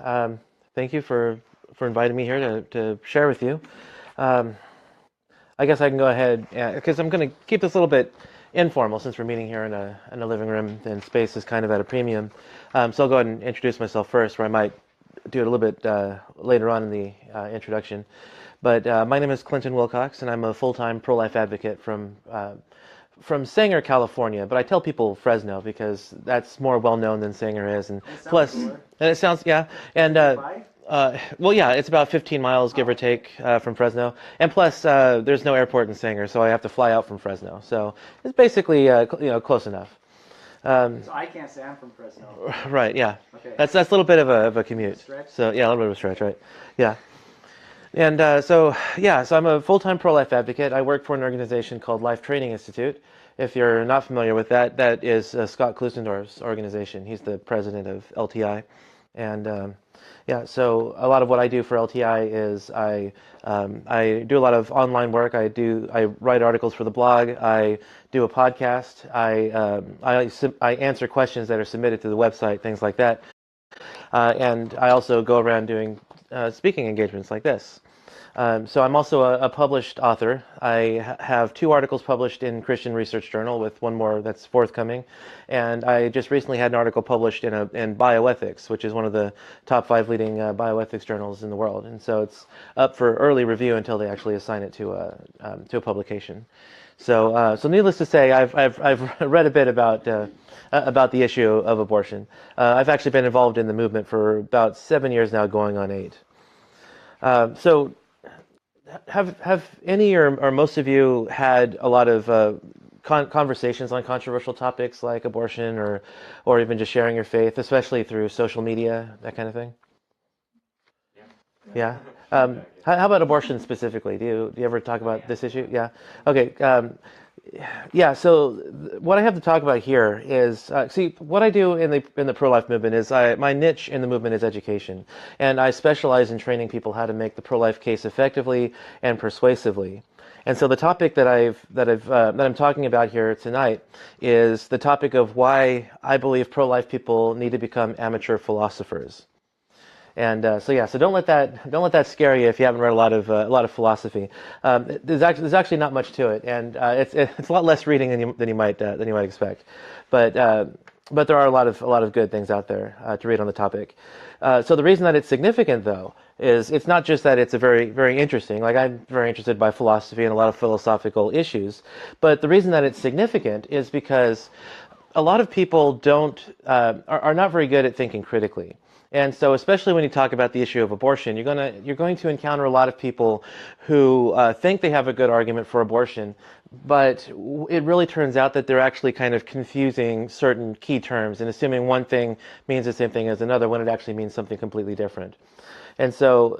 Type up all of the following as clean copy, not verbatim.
Thank you for inviting me here to share with you. Um, I guess I can go ahead because I'm going to keep this a little bit informal since we're meeting here in a living room and space is kind of at a premium. So I'll go ahead and introduce myself first, where I might do it a little bit later on in the introduction. But my name is Clinton Wilcox, and I'm a full-time pro-life advocate from Sanger, California, but I tell people Fresno because that's more well known than Sanger is, and plus, and it sounds and well, yeah, it's about 15 miles, give or take, from Fresno, and plus, there's no airport in Sanger, so I have to fly out from Fresno. So it's basically, close enough. So I can't say I'm from Fresno. Right? Yeah. Okay. That's a little bit of a commute. Stretch? So yeah, a little bit of a stretch, right? Yeah. And so I'm a full-time pro-life advocate. I work for an organization called Life Training Institute. If you're not familiar with that, that is Scott Klusendorf's organization. He's the president of LTI. And so a lot of what I do for LTI is I do a lot of online work. I write articles for the blog. I do a podcast. I answer questions that are submitted to the website, things like that. And I also go around doing speaking engagements like this. So I'm also a published author. I have 2 articles published in Christian Research Journal, with one more that's forthcoming. And I just recently had an article published in Bioethics, which is one of the top 5 leading bioethics journals in the world. And so it's up for early review until they actually assign it to a publication. So needless to say, I've read a bit about the issue of abortion. I've actually been involved in the movement for about 7 years now, going on 8. So have any or most of you had a lot of conversations on controversial topics like abortion or even just sharing your faith, especially through social media, that kind of thing? Yeah. How about abortion specifically? Do you ever talk about this issue? Yeah. Okay. So what I have to talk about here is, what I do in the pro-life movement is my niche in the movement is education, and I specialize in training people how to make the pro-life case effectively and persuasively. And so the topic that I'm talking about here tonight is the topic of why I believe pro-life people need to become amateur philosophers. And so don't let that scare you if you haven't read a lot of philosophy. There's actually not much to it, and it's a lot less reading than you might expect. But there are a lot of good things out there to read on the topic. So the reason that it's significant, though, is it's not just that it's a very, very interesting. Like, I'm very interested by philosophy and a lot of philosophical issues, but the reason that it's significant is because a lot of people are not very good at thinking critically. And so, especially when you talk about the issue of abortion, you're going to encounter a lot of people who think they have a good argument for abortion, but it really turns out that they're actually kind of confusing certain key terms and assuming one thing means the same thing as another when it actually means something completely different. And so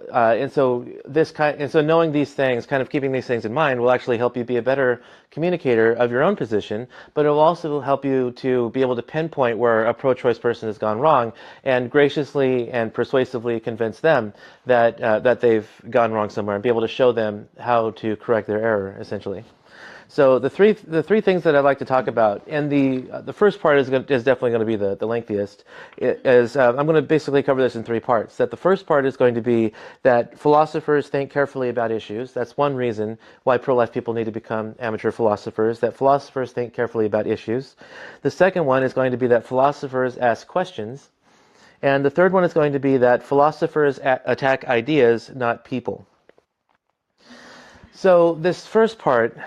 knowing these things, kind of keeping these things in mind, will actually help you be a better communicator of your own position, but it will also help you to be able to pinpoint where a pro-choice person has gone wrong and graciously and persuasively convince them that they've gone wrong somewhere and be able to show them how to correct their error, essentially. So the three things that I'd like to talk about, and the first part is definitely going to be the lengthiest. I'm going to basically cover this in 3 parts. That the first part is going to be that philosophers think carefully about issues. That's one reason why pro-life people need to become amateur philosophers. That philosophers think carefully about issues. The second one is going to be that philosophers ask questions, and the third one is going to be that philosophers attack ideas, not people. So this first part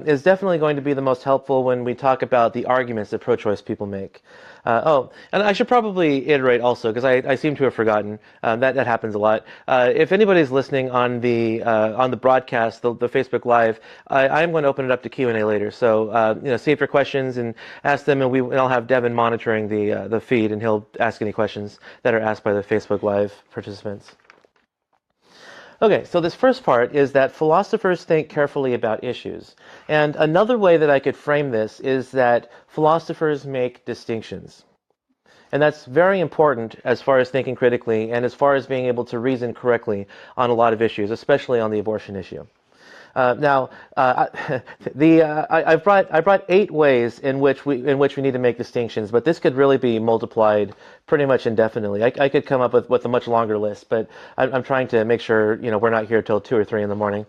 is definitely going to be the most helpful when we talk about the arguments that pro-choice people make. And I should probably iterate also, because I seem to have forgotten. That happens a lot. If anybody's listening on the broadcast, the Facebook Live, I'm going to open it up to Q&A later. So save your questions and ask them, and I'll have Devin monitoring the feed, and he'll ask any questions that are asked by the Facebook Live participants. Okay, so this first part is that philosophers think carefully about issues. And another way that I could frame this is that philosophers make distinctions. And that's very important as far as thinking critically and as far as being able to reason correctly on a lot of issues, especially on the abortion issue. I brought 8 ways in which we need to make distinctions, but this could really be multiplied pretty much indefinitely. I could come up with a much longer list, but I'm trying to make sure we're not here till 2 or 3 in the morning.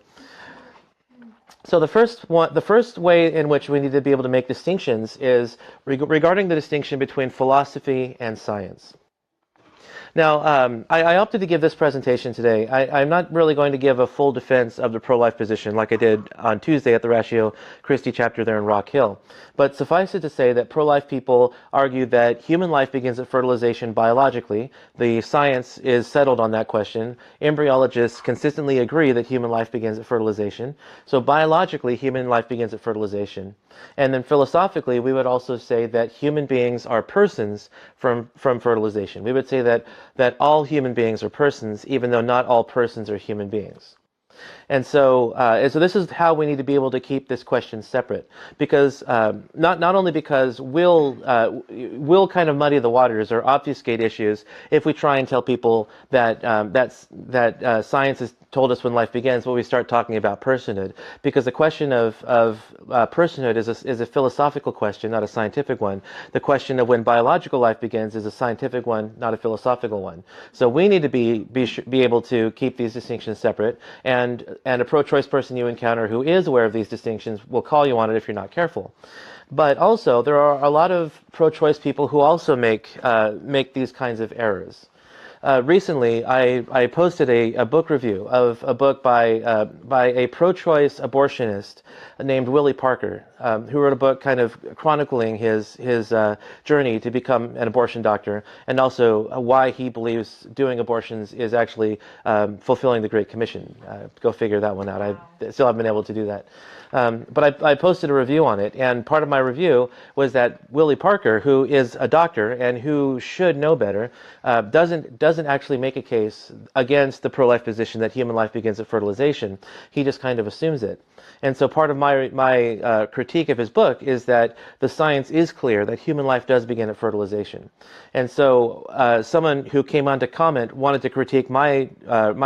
So the first way in which we need to be able to make distinctions is regarding the distinction between philosophy and science. Now, I opted to give this presentation today. I'm not really going to give a full defense of the pro-life position like I did on Tuesday at the Ratio Christi chapter there in Rock Hill. But suffice it to say that pro-life people argue that human life begins at fertilization biologically. The science is settled on that question. Embryologists consistently agree that human life begins at fertilization. So biologically, human life begins at fertilization. And then philosophically, we would also say that human beings are persons from fertilization. We would say that all human beings are persons, even though not all persons are human beings. And so this is how we need to be able to keep this question separate, because not only because we'll kind of muddy the waters or obfuscate issues if we try and tell people that science has told us when life begins, when we start talking about personhood, because the question of personhood is a philosophical question, not a scientific one. The question of when biological life begins is a scientific one, not a philosophical one. So we need to be able to keep these distinctions separate, and a pro-choice person you encounter who is aware of these distinctions will call you on it if you're not careful. But also, there are a lot of pro-choice people who also make these kinds of errors. Recently, I posted a book review of a book by a pro-choice abortionist named Willie Parker, who wrote a book kind of chronicling his journey to become an abortion doctor, and also why he believes doing abortions is actually fulfilling the Great Commission. Go figure that one out. I still haven't been able to do that. But I posted a review on it, and part of my review was that Willie Parker, who is a doctor and who should know better, doesn't actually make a case against the pro-life position that human life begins at fertilization. He just kind of assumes it. And so part of my critique of his book is that the science is clear that human life does begin at fertilization. And so someone who came on to comment wanted to critique my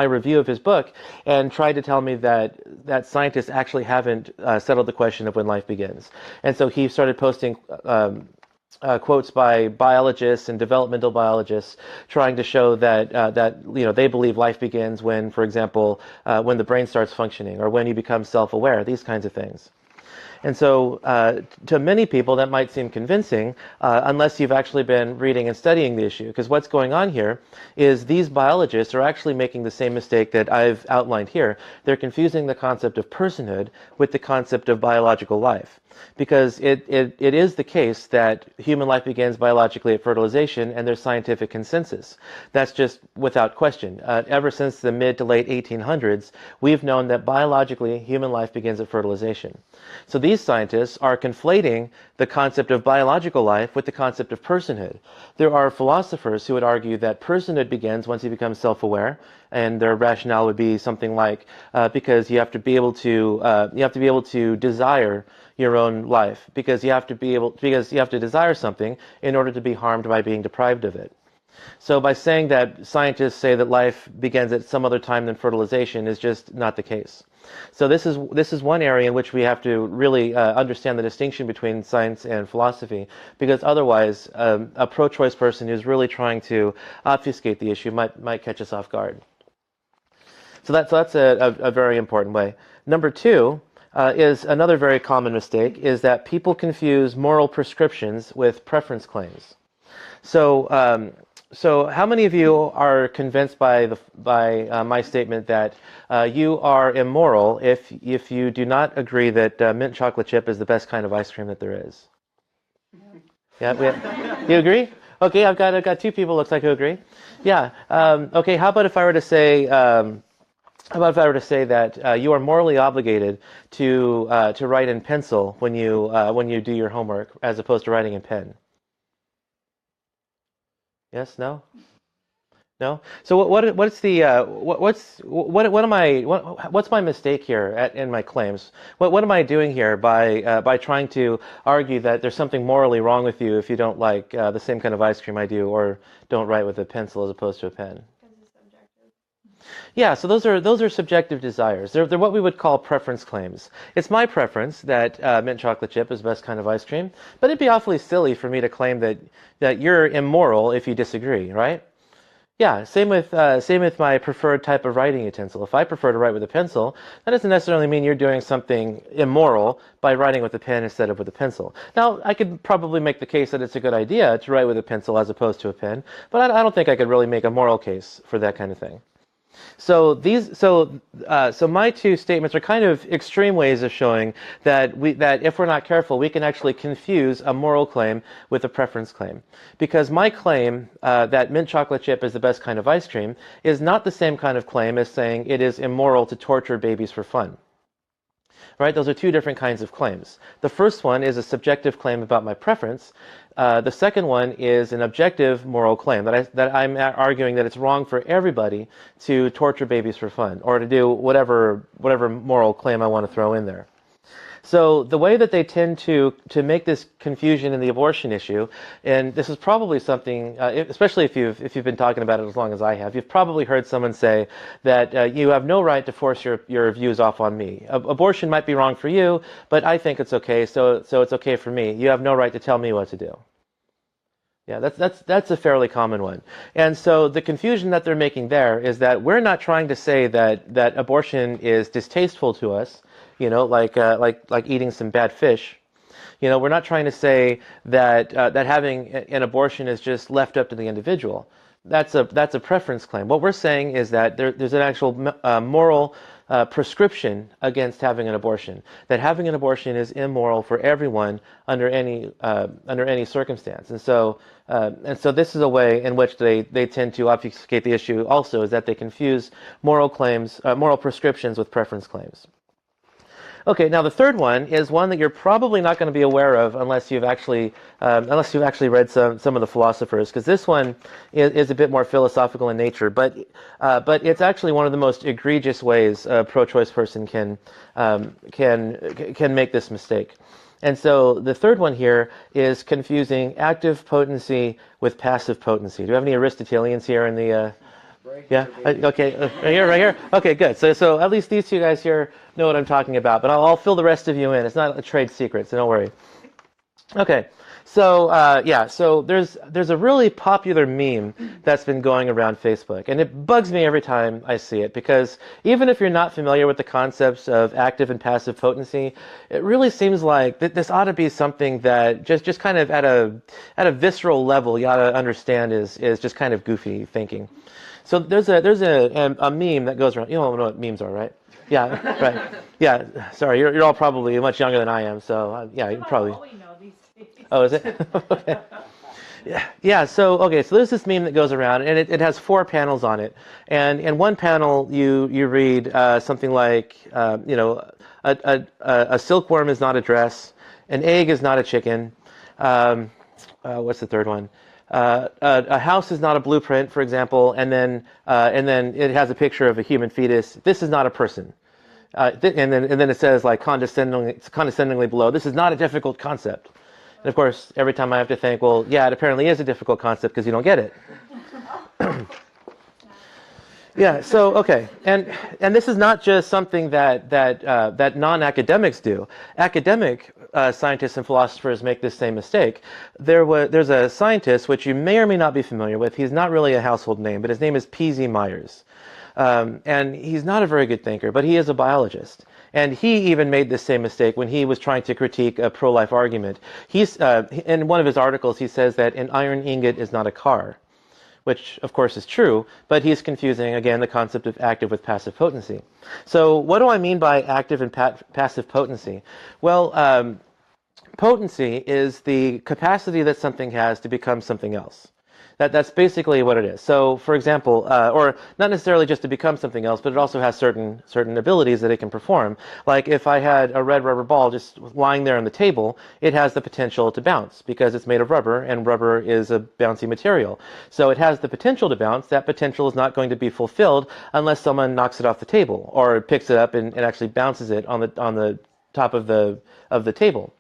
review of his book and tried to tell me that scientists actually haven't settled the question of when life begins. And so he started posting quotes by biologists and developmental biologists trying to show that they believe life begins when, for example, when the brain starts functioning or when you become self-aware, these kinds of things. And so to many people that might seem convincing unless you've actually been reading and studying the issue, because what's going on here is these biologists are actually making the same mistake that I've outlined here. They're confusing the concept of personhood with the concept of biological life. Because it is the case that human life begins biologically at fertilization, and there's scientific consensus. That's just without question. Ever since the mid to late 1800s, we've known that biologically human life begins at fertilization. So these scientists are conflating the concept of biological life with the concept of personhood. There are philosophers who would argue that personhood begins once you become self-aware, and their rationale would be something like because you have to be able to desire your own life, because you have to desire something in order to be harmed by being deprived of it. So by saying that scientists say that life begins at some other time than fertilization is just not the case. So this is one area in which we have to really understand the distinction between science and philosophy, because otherwise a pro-choice person who's really trying to obfuscate the issue might catch us off guard. So that's a very important way. Number 2 is another very common mistake, is that people confuse moral prescriptions with preference claims. So how many of you are convinced by my statement that you are immoral if you do not agree that mint chocolate chip is the best kind of ice cream that there is? Yeah, do you agree? Okay, I've got 2 people looks like who agree. Yeah. Okay. How about if I were to say that you are morally obligated to write in pencil when you do your homework, as opposed to writing in pen? Yes? No? No? So what's my mistake here in my claims? What am I doing here by trying to argue that there's something morally wrong with you if you don't like the same kind of ice cream I do, or don't write with a pencil as opposed to a pen? Yeah, so those are subjective desires. They're what we would call preference claims. It's my preference that mint chocolate chip is the best kind of ice cream, but it'd be awfully silly for me to claim that you're immoral if you disagree, right? Yeah, same with my preferred type of writing utensil. If I prefer to write with a pencil, that doesn't necessarily mean you're doing something immoral by writing with a pen instead of with a pencil. Now, I could probably make the case that it's a good idea to write with a pencil as opposed to a pen, but I don't think I could really make a moral case for that kind of thing. So my two statements are kind of extreme ways of showing that if we're not careful, we can actually confuse a moral claim with a preference claim. Because my claim that mint chocolate chip is the best kind of ice cream is not the same kind of claim as saying it is immoral to torture babies for fun. Right? Those are two different kinds of claims. The first one is a subjective claim about my preference. The second one is an objective moral claim that I'm arguing that it's wrong for everybody to torture babies for fun or to do whatever moral claim I want to throw in there. So the way that they tend to make this confusion in the abortion issue, and this is probably something, especially if you've been talking about it as long as I have, you've probably heard someone say that you have no right to force your views off on me. Abortion might be wrong for you, but I think it's okay, so it's okay for me. You have no right to tell me what to do. Yeah, that's a fairly common one. And so the confusion that they're making there is that we're not trying to say that abortion is distasteful to us, like eating some bad fish. We're not trying to say that having an abortion is just left up to the individual. That's a preference claim. What we're saying is that there's an actual moral prescription against having an abortion. That having an abortion is immoral for everyone under any circumstance. And so this is a way in which they tend to obfuscate the issue. Also, is that they confuse moral claims, moral prescriptions with preference claims. Okay, now the third one is one that you're probably not going to be aware of unless you've actually read some of the philosophers, because this one is a bit more philosophical in nature, but it's actually one of the most egregious ways a pro-choice person can make this mistake. And so the third one here is confusing active potency with passive potency. Do we have any Aristotelians here in the? Yeah. Okay. Right here. Okay. Good. So at least these two guys here know what I'm talking about. But I'll fill the rest of you in. It's not a trade secret, so don't worry. Okay. So So there's a really popular meme that's been going around Facebook, and it bugs me every time I see it, because even if you're not familiar with the concepts of active and passive potency, it really seems like this ought to be something that just kind of at a visceral level you ought to understand is just kind of goofy thinking. So there's a meme that goes around. You don't know what memes are, right? Yeah, right. Yeah, sorry, you're all probably much younger than I am, so yeah, you probably. All we know these days. Oh, is it? Okay. Yeah. So there's this meme that goes around, and it has 4 panels on it, and in one panel you read something like a silkworm is not a dress, an egg is not a chicken. What's the third one? A house is not a blueprint, for example, and then it has a picture of a human fetus. This is not a person, and then it says like condescendingly below, this is not a difficult concept. And of course, every time I have to think, well, yeah, it apparently is a difficult concept because you don't get it. Yeah. So and this is not just something that non-academics do. Academic scientists and philosophers make this same mistake. There's a scientist which you may or may not be familiar with. He's not really a household name, but his name is P.Z. Myers, and he's not a very good thinker, but he is a biologist. And he even made this same mistake when he was trying to critique a pro-life argument. In one of his articles, he says that an iron ingot is not a car, which of course is true, but he's confusing, again, the concept of active with passive potency. So what do I mean by active and passive potency? Well, potency is the capacity that something has to become something else. That's basically what it is. So, for example, or not necessarily just to become something else, but it also has certain abilities that it can perform. Like if I had a red rubber ball just lying there on the table, it has the potential to bounce because it's made of rubber, and rubber is a bouncy material. So it has the potential to bounce. That potential is not going to be fulfilled unless someone knocks it off the table or picks it up and actually bounces it on the top of the table.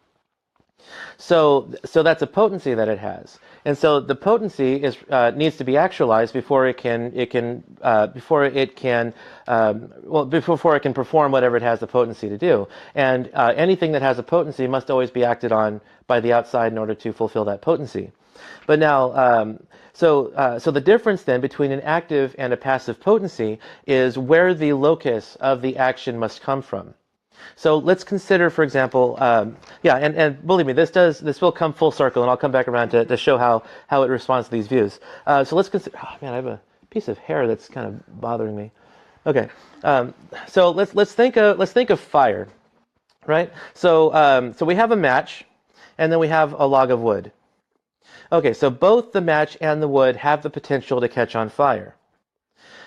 So that's a potency that it has, and so the potency is needs to be actualized before it can before it can before it can perform whatever it has the potency to do. And anything that has a potency must always be acted on by the outside in order to fulfill that potency. But now, so the difference then between an active and a passive potency is where the locus of the action must come from. So let's consider, for example, and believe me, this will come full circle, and I'll come back around to show how it responds to these views. So let's consider. Oh man, I have a piece of hair that's kind of bothering me. Okay, so let's think of fire, right? So we have a match, and then we have a log of wood. Okay, so both the match and the wood have the potential to catch on fire.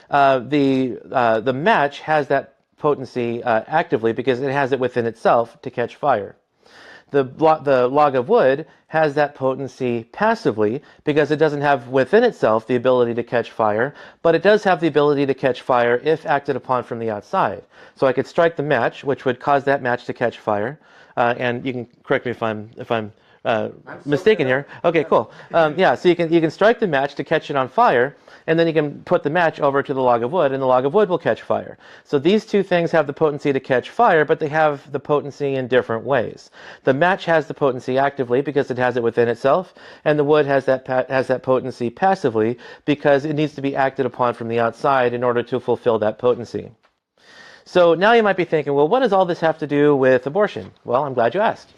The match has that potency actively because it has it within itself to catch fire. The log of wood has that potency passively because it doesn't have within itself the ability to catch fire, but it does have the ability to catch fire if acted upon from the outside. So I could strike the match, which would cause that match to catch fire, and you can correct me if I'm mistaken here. Okay, cool. So you can strike the match to catch it on fire, and then you can put the match over to the log of wood, and the log of wood will catch fire. So these two things have the potency to catch fire, but they have the potency in different ways. The match has the potency actively because it has it within itself, and the wood has that potency passively because it needs to be acted upon from the outside in order to fulfill that potency. So now you might be thinking, well, what does all this have to do with abortion? Well, I'm glad you asked.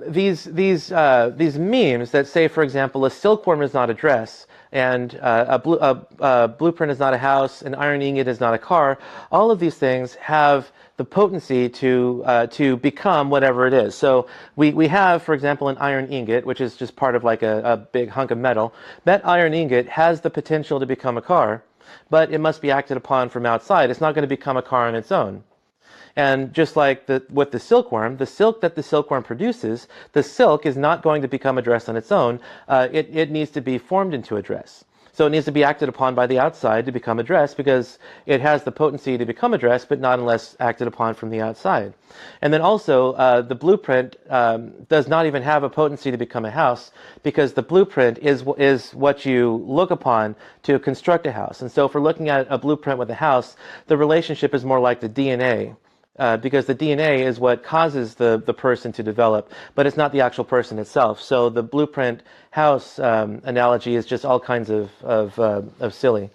These memes that say, for example, a silkworm is not a dress, and a blueprint is not a house, an iron ingot is not a car. All of these things have the potency to become whatever it is. So we have, for example, an iron ingot, which is just part of like a big hunk of metal. That iron ingot has the potential to become a car, but it must be acted upon from outside. It's not going to become a car on its own. And just like with the silkworm, the silk that the silkworm produces, the silk is not going to become a dress on its own. It needs to be formed into a dress. So it needs to be acted upon by the outside to become a dress because it has the potency to become a dress, but not unless acted upon from the outside. And then also, the blueprint does not even have a potency to become a house because the blueprint is what you look upon to construct a house. And so if we're looking at a blueprint with a house, the relationship is more like the DNA. Because the DNA is what causes the person to develop, but it's not the actual person itself. So the blueprint house analogy is just all kinds of silly.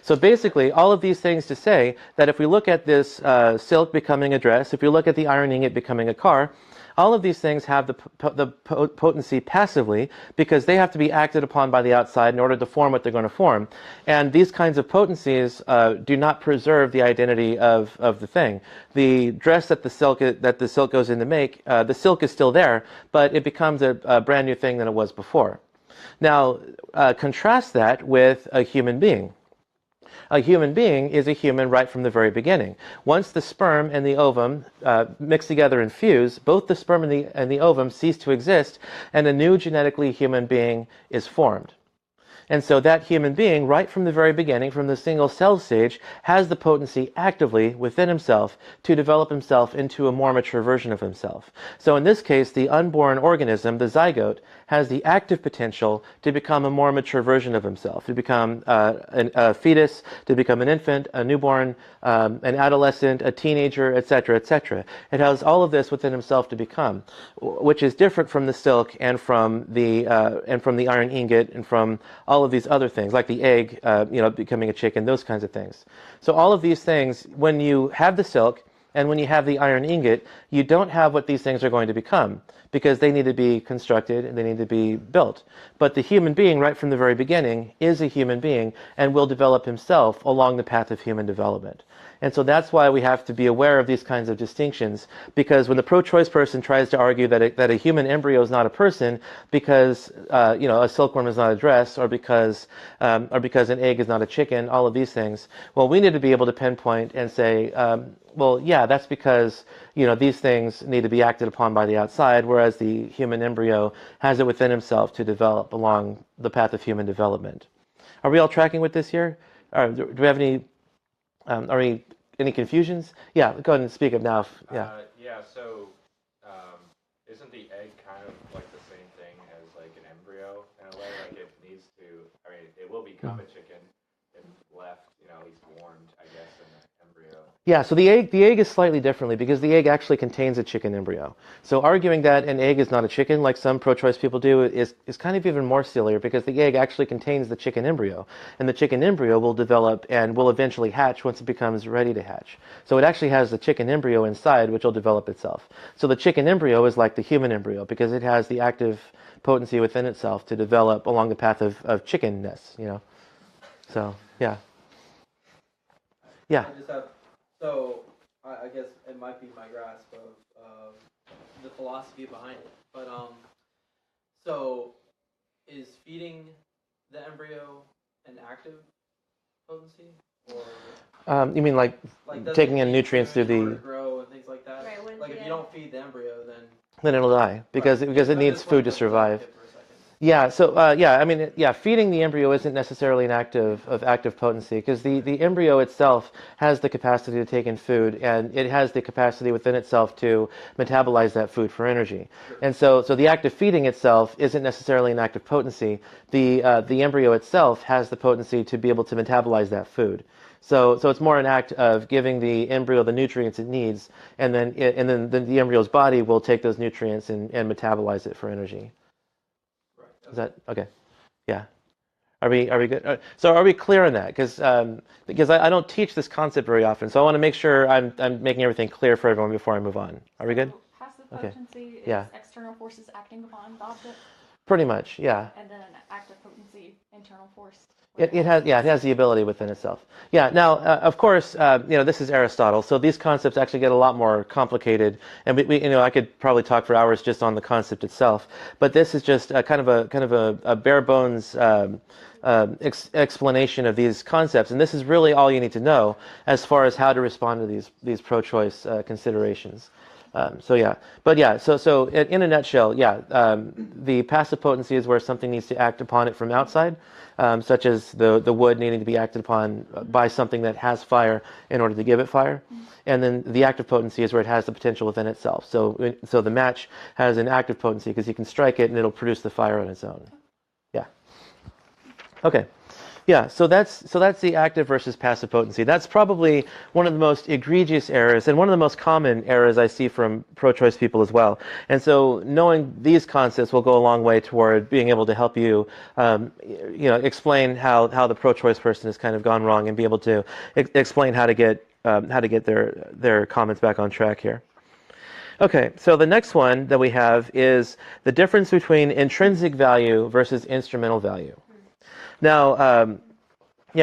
So basically, all of these things to say that if we look at this silk becoming a dress, if we look at the iron ingot becoming a car, all of these things have the potency passively because they have to be acted upon by the outside in order to form what they're going to form. And these kinds of potencies do not preserve the identity of the thing. The dress that the silk goes in to make, the silk is still there, but it becomes a brand new thing than it was before. Now, contrast that with a human being. A human being is a human right from the very beginning. Once the sperm and the ovum mix together and fuse, both the sperm and the ovum cease to exist, and a new genetically human being is formed. And so that human being, right from the very beginning, from the single cell stage, has the potency actively within himself to develop himself into a more mature version of himself. So in this case, the unborn organism, the zygote, has the active potential to become a more mature version of himself, to become a fetus, to become an infant, a newborn, an adolescent, a teenager, etc., etc. It has all of this within himself to become, which is different from the silk and from the iron ingot and from all of these other things, like the egg, becoming a chicken, those kinds of things. So all of these things, when you have the silk and when you have the iron ingot, you don't have what these things are going to become because they need to be constructed and they need to be built. But the human being, right from the very beginning, is a human being and will develop himself along the path of human development. And so that's why we have to be aware of these kinds of distinctions, because when the pro-choice person tries to argue that a human embryo is not a person because a silkworm is not a dress, or because an egg is not a chicken, all of these things, well, we need to be able to pinpoint and say, well, yeah, that's because these things need to be acted upon by the outside, whereas the human embryo has it within himself to develop along the path of human development. Are we all tracking with this here? Do we have any confusions? Yeah, go ahead and speak up now. So isn't the egg kind of like the same thing as like an embryo in a way? Like it needs to, I mean, it will become a chicken if left, at least warmed, I guess, in the embryo. Yeah, so the egg is slightly differently because the egg actually contains a chicken embryo. So arguing that an egg is not a chicken, like some pro-choice people do, is kind of even more sillier because the egg actually contains the chicken embryo, and the chicken embryo will develop and will eventually hatch once it becomes ready to hatch. So it actually has the chicken embryo inside, which will develop itself. So the chicken embryo is like the human embryo because it has the active potency within itself to develop along the path of chickenness. So yeah. Yeah. I just have, so I guess it might be my grasp of the philosophy behind it. But so is feeding the embryo an active potency, or You mean like taking in nutrients through in order the to grow and things like that? Right, Like if you don't feed the embryo, then it'll die because it needs food to survive. For a second. Yeah, so feeding the embryo isn't necessarily an act of active potency because the embryo itself has the capacity to take in food, and it has the capacity within itself to metabolize that food for energy. And so the act of feeding itself isn't necessarily an act of potency. The embryo itself has the potency to be able to metabolize that food. So it's more an act of giving the embryo the nutrients it needs, and then the embryo's body will take those nutrients and metabolize it for energy. Is that okay? Yeah. Are we good? So are we clear on that? Because I don't teach this concept very often, so I want to make sure I'm making everything clear for everyone before I move on. Are we good? Passive Okay. potency is Yeah. external forces acting upon the object, Pretty much, yeah. and then active potency, internal force. It has the ability within itself. Yeah. Now, of course, this is Aristotle, so these concepts actually get a lot more complicated, and I could probably talk for hours just on the concept itself. But this is just kind of a bare bones explanation of these concepts, and this is really all you need to know as far as how to respond to these pro-choice considerations. So in a nutshell, the passive potency is where something needs to act upon it from outside, such as the wood needing to be acted upon by something that has fire in order to give it fire. And then the active potency is where it has the potential within itself. So the match has an active potency because you can strike it and it'll produce the fire on its own. Yeah. Okay. Yeah, so that's the active versus passive potency. That's probably one of the most egregious errors and one of the most common errors I see from pro-choice people as well. And so knowing these concepts will go a long way toward being able to help you, explain how the pro-choice person has kind of gone wrong and be able to explain how to get their comments back on track here. Okay, so the next one that we have is the difference between intrinsic value versus instrumental value. Now,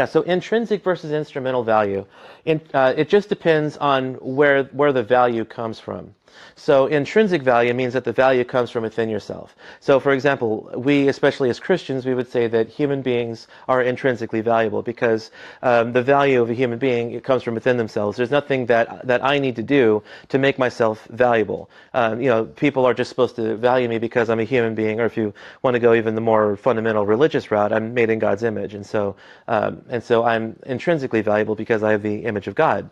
so intrinsic versus instrumental value, it just depends on where the value comes from. So intrinsic value means that the value comes from within yourself. So for example, we, especially as Christians, we would say that human beings are intrinsically valuable because the value of a human being, it comes from within themselves. There's nothing that I need to do to make myself valuable. People are just supposed to value me because I'm a human being, or if you want to go even the more fundamental religious route, I'm made in God's image. And so I'm intrinsically valuable because I have the image of God.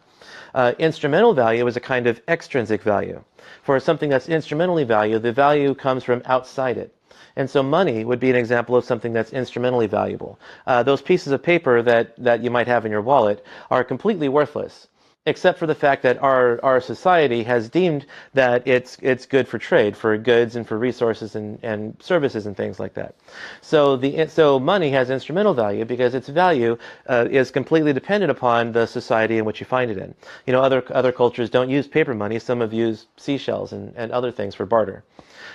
Instrumental value is a kind of extrinsic value. For something that's instrumentally valued, the value comes from outside it. And so money would be an example of something that's instrumentally valuable. Those pieces of paper that you might have in your wallet are completely worthless, except for the fact that our society has deemed that it's good for trade, for goods and for resources and services and things like that. So money has instrumental value because its value is completely dependent upon the society in which you find it in. Other cultures don't use paper money. Some have used seashells and other things for barter.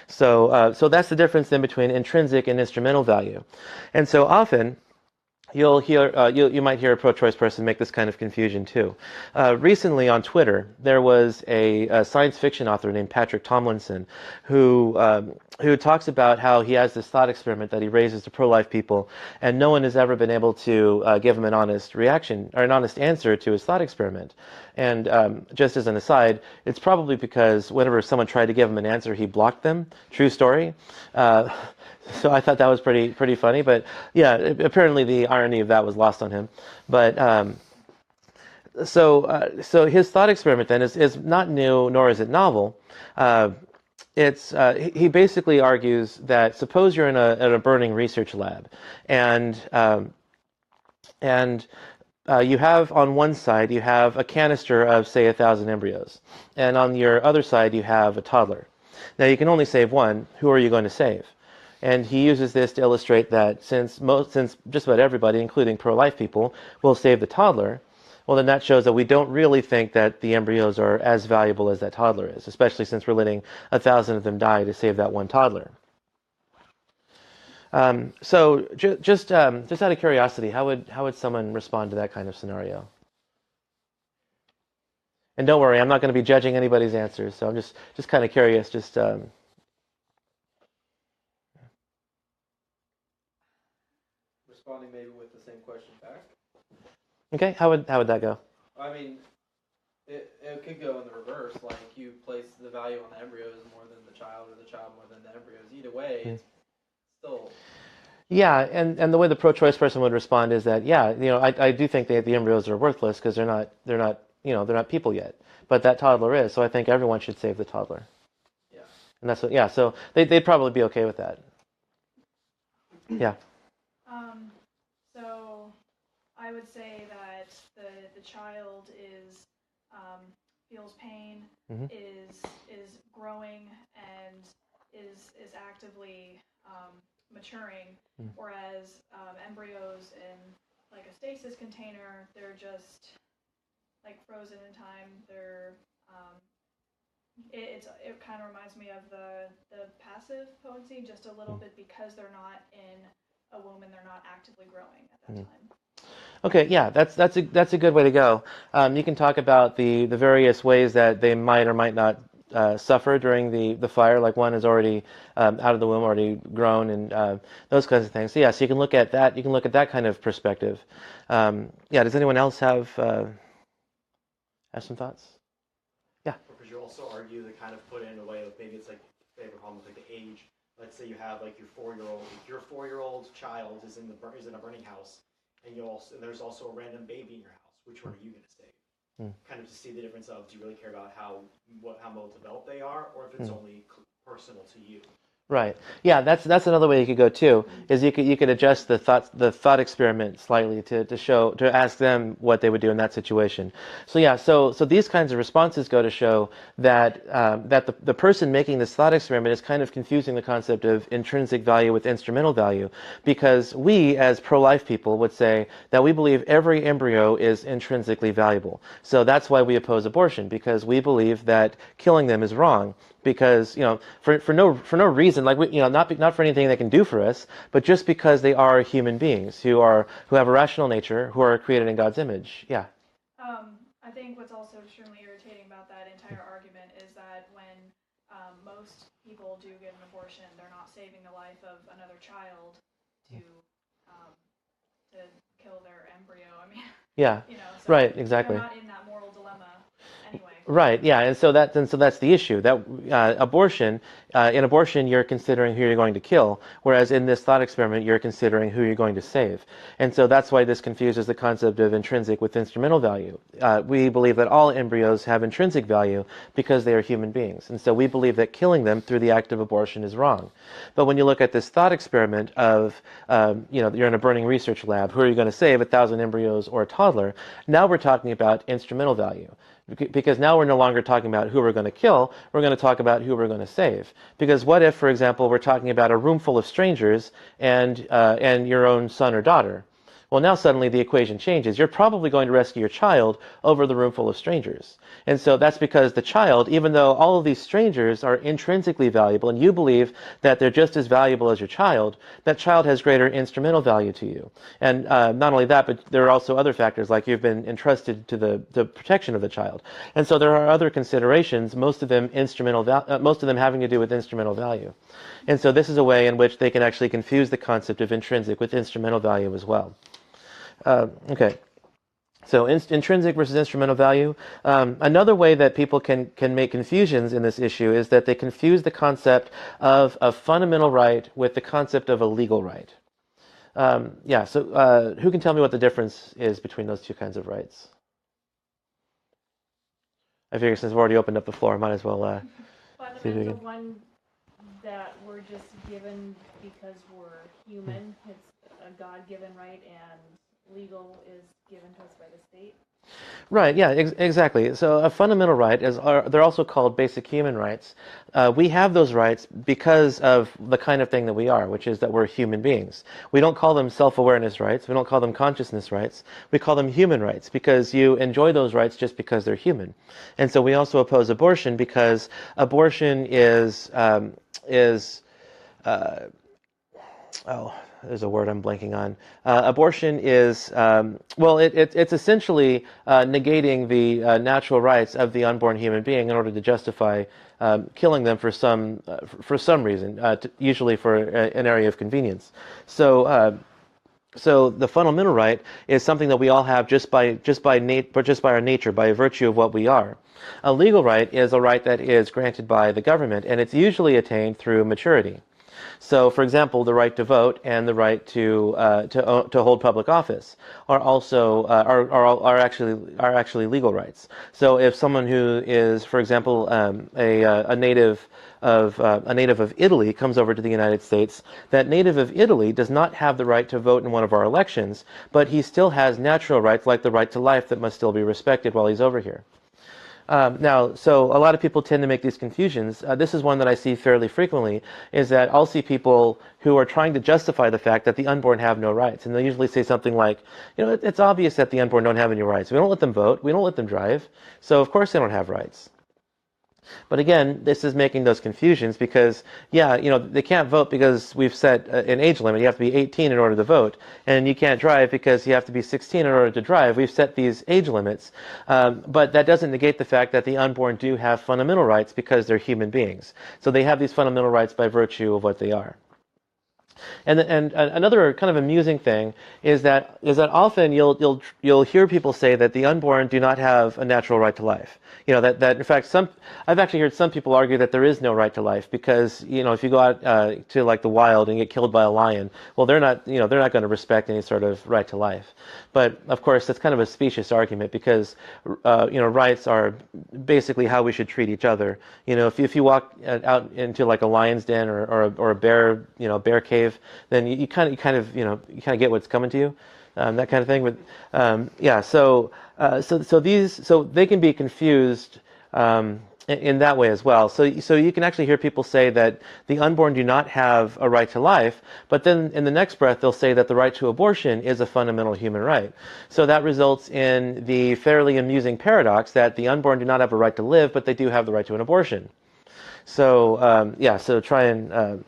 So that's the difference in between intrinsic and instrumental value. And so often, you might hear a pro-choice person make this kind of confusion too. Recently on Twitter, there was a science fiction author named Patrick Tomlinson who talks about how he has this thought experiment that he raises to pro-life people, and no one has ever been able to give him an honest reaction or an honest answer to his thought experiment. And just as an aside, it's probably because whenever someone tried to give him an answer, he blocked them. True story. So I thought that was pretty funny, but yeah, apparently the irony of that was lost on him. But so his thought experiment then is not new, nor is it novel. he basically argues that suppose you're in a burning research lab, and you have on one side you have a canister of say 1,000 embryos, and on your other side you have a toddler. Now you can only save one. Who are you going to save? And he uses this to illustrate that since just about everybody, including pro-life people, will save the toddler, well then that shows that we don't really think that the embryos are as valuable as that toddler is, especially since we're letting 1,000 of them die to save that one toddler. So just out of curiosity, how would someone respond to that kind of scenario? And don't worry, I'm not going to be judging anybody's answers, so I'm just kind of curious. Responding maybe with the same question back. Okay, how would that go? I mean, it could go in the reverse. Like you place the value on the embryos more than the child, or the child more than the embryos. Either way, it's still. Yeah, and the way the pro-choice person would respond is that I do think that the embryos are worthless because they're not people yet, but that toddler is. So I think everyone should save the toddler. Yeah. And that's what. Yeah. So they'd probably be okay with that. Yeah. So I would say that the child feels pain, Mm-hmm. is growing, and is actively maturing, whereas embryos in like a stasis container, they're just like frozen in time. They're it kind of reminds me of the passive potency just a little bit, because they're not in a womb and they're not actively growing at that time. Okay, yeah, that's a good way to go. You can talk about the various ways that they might or might not suffer during the fire. Like one is already out of the womb, already grown, and those kinds of things. So yeah, so you can look at that. You can look at that kind of perspective. Does anyone else have some thoughts? Yeah. Or could you also argue that kind of put it in a way of maybe it's like they have a problem with like the age. Let's say you have like your 4-year-old. If your 4-year-old child is in a burning house, and there's also a random baby in your house, which one are you going to save? Kind of to see the difference of, do you really care about how well developed they are, or if it's only personal to you? Right. Yeah, that's another way you could go too. Is you could adjust the thought experiment slightly to ask them what they would do in that situation. So yeah, so these kinds of responses go to show that the person making this thought experiment is kind of confusing the concept of intrinsic value with instrumental value, because we as pro-life people would say that we believe every embryo is intrinsically valuable. So that's why we oppose abortion, because we believe that killing them is wrong. Because for no reason, like not for anything they can do for us, but just because they are human beings who have a rational nature, who are created in God's image. Yeah. I think what's also extremely irritating about that entire argument is that when most people do get an abortion, they're not saving the life of another child to kill their embryo. I mean. Yeah. So right. Exactly. they're not in that moral dilemma anyway. Right. Yeah. And so that's the issue. That in abortion, you're considering who you're going to kill, whereas in this thought experiment, you're considering who you're going to save. And so that's why this confuses the concept of intrinsic with instrumental value. We believe that all embryos have intrinsic value because they are human beings, and so we believe that killing them through the act of abortion is wrong. But when you look at this thought experiment of you're in a burning research lab, who are you going to save, 1,000 embryos or a toddler? Now we're talking about instrumental value. Because now we're no longer talking about who we're going to kill, we're going to talk about who we're going to save. Because what if, for example, we're talking about a room full of strangers and your own son or daughter? Well, now suddenly the equation changes. You're probably going to rescue your child over the room full of strangers. And so that's because the child, even though all of these strangers are intrinsically valuable, and you believe that they're just as valuable as your child, that child has greater instrumental value to you. And not only that, but there are also other factors, like you've been entrusted to the protection of the child. And so there are other considerations, most of them having to do with instrumental value. And so this is a way in which they can actually confuse the concept of intrinsic with instrumental value as well. Okay. So intrinsic versus instrumental value. Another way that people can make confusions in this issue is that they confuse the concept of a fundamental right with the concept of a legal right. So who can tell me what the difference is between those two kinds of rights? I figure since we've already opened up the floor, I might as well... Well, fundamental one that we're just given because we're human. It's a God-given right, and legal is given to us by the state. Right, yeah, exactly. So a fundamental right they're also called basic human rights. We have those rights because of the kind of thing that we are, which is that we're human beings. We don't call them self-awareness rights. We don't call them consciousness rights. We call them human rights because you enjoy those rights just because they're human. And so we also oppose abortion because abortion is there's a word I'm blanking on. Abortion is, it's essentially negating the natural rights of the unborn human being in order to justify killing them for some reason, usually for an area of convenience. So the fundamental right is something that we all have just by our nature, by virtue of what we are. A legal right is a right that is granted by the government, and it's usually attained through maturity. So, for example, the right to vote and the right to hold public office are also are actually legal rights. So, if someone who is, for example, a native of Italy comes over to the United States, that native of Italy does not have the right to vote in one of our elections, but he still has natural rights like the right to life that must still be respected while he's over here. So a lot of people tend to make these confusions. This is one that I see fairly frequently, is that I'll see people who are trying to justify the fact that the unborn have no rights. And they'll usually say something like, it's obvious that the unborn don't have any rights. We don't let them vote. We don't let them drive. So of course they don't have rights. But again, this is making those confusions because, they can't vote because we've set an age limit. You have to be 18 in order to vote. And you can't drive because you have to be 16 in order to drive. We've set these age limits. But that doesn't negate the fact that the unborn do have fundamental rights because they're human beings. So they have these fundamental rights by virtue of what they are. And another kind of amusing thing is that often you'll hear people say that the unborn do not have a natural right to life. That in fact I've actually heard some people argue that there is no right to life because if you go out to like the wild and get killed by a lion, well they're not going to respect any sort of right to life. But of course that's kind of a specious argument because rights are basically how we should treat each other. If you walk out into like a lion's den or a bear cave, then you kind of get what's coming to you, that kind of thing. But so they can be confused in that way as well. So you can actually hear people say that the unborn do not have a right to life, but then in the next breath they'll say that the right to abortion is a fundamental human right. So that results in the fairly amusing paradox that the unborn do not have a right to live, but they do have the right to an abortion. So so try and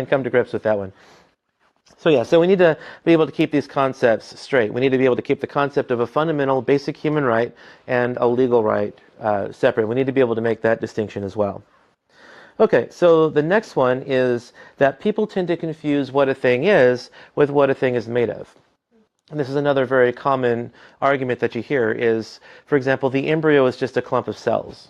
come to grips with that one. So we need to be able to keep these concepts straight. We need to be able to keep the concept of a fundamental, basic human right and a legal right separate. We need to be able to make that distinction as well. Okay, so the next one is that people tend to confuse what a thing is with what a thing is made of. And this is another very common argument that you hear is, for example, the embryo is just a clump of cells.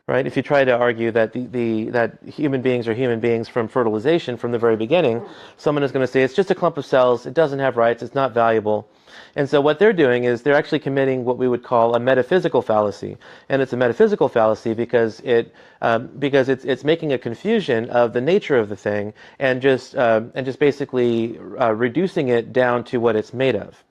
Right? If you try to argue that that human beings are human beings from fertilization from the very beginning, someone is going to say it's just a clump of cells, it doesn't have rights, it's not valuable. And so what they're doing is they're actually committing what we would call a metaphysical fallacy. And it's a metaphysical fallacy because it's making a confusion of the nature of the thing and just basically reducing it down to what it's made of.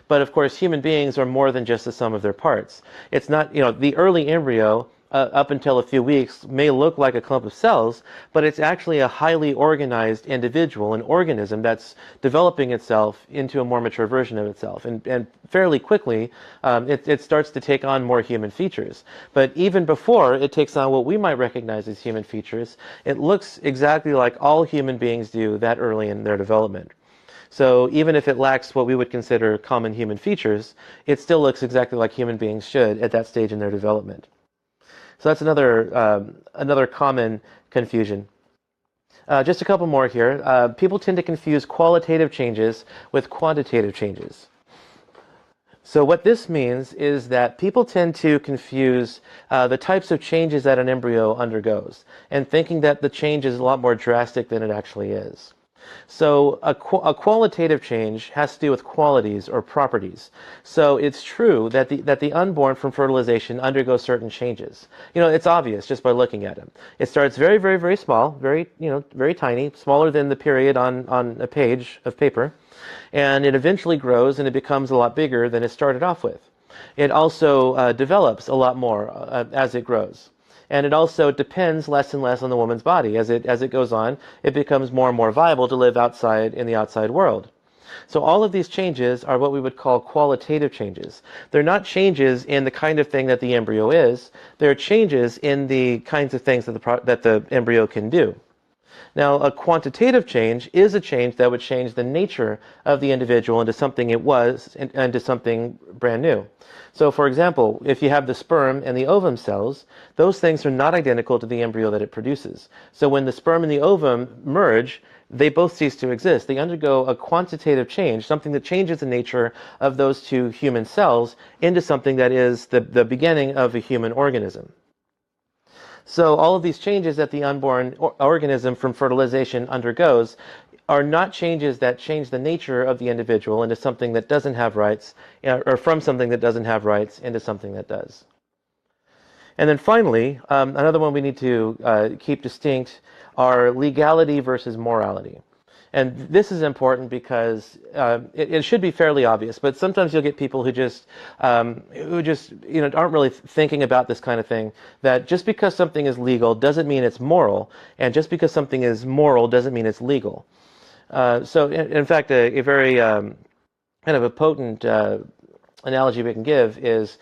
But of course, human beings are more than just the sum of their parts. It's not, the early embryo up until a few weeks may look like a clump of cells, but it's actually a highly organized individual, an organism that's developing itself into a more mature version of itself. And fairly quickly, it starts to take on more human features. But even before it takes on what we might recognize as human features, it looks exactly like all human beings do that early in their development. So even if it lacks what we would consider common human features, it still looks exactly like human beings should at that stage in their development. So that's another common confusion. Just a couple more here. People tend to confuse qualitative changes with quantitative changes. So what this means is that people tend to confuse the types of changes that an embryo undergoes and thinking that the change is a lot more drastic than it actually is. So a qualitative change has to do with qualities or properties. So it's true that the unborn from fertilization undergo certain changes. It's obvious just by looking at them. It starts very, very, very small, very tiny, smaller than the period on a page of paper, and it eventually grows and it becomes a lot bigger than it started off with. It also develops a lot more as it grows. And it also depends less and less on the woman's body. As it goes on, it becomes more and more viable to live outside in the outside world. So all of these changes are what we would call qualitative changes. They're not changes in the kind of thing that the embryo is. They're changes in the kinds of things that the embryo can do. Now, a quantitative change is a change that would change the nature of the individual into something it was and into something brand new. So, for example, if you have the sperm and the ovum cells, those things are not identical to the embryo that it produces. So when the sperm and the ovum merge, they both cease to exist. They undergo a quantitative change, something that changes the nature of those two human cells into something that is the beginning of a human organism. So all of these changes that the unborn organism from fertilization undergoes are not changes that change the nature of the individual into something that doesn't have rights, or from something that doesn't have rights into something that does. And then finally, another one we need to keep distinct are legality versus morality. And this is important because it should be fairly obvious, but sometimes you'll get people who just aren't really thinking about this kind of thing, that just because something is legal doesn't mean it's moral, and just because something is moral doesn't mean it's legal. So in fact, a very kind of a potent analogy we can give is,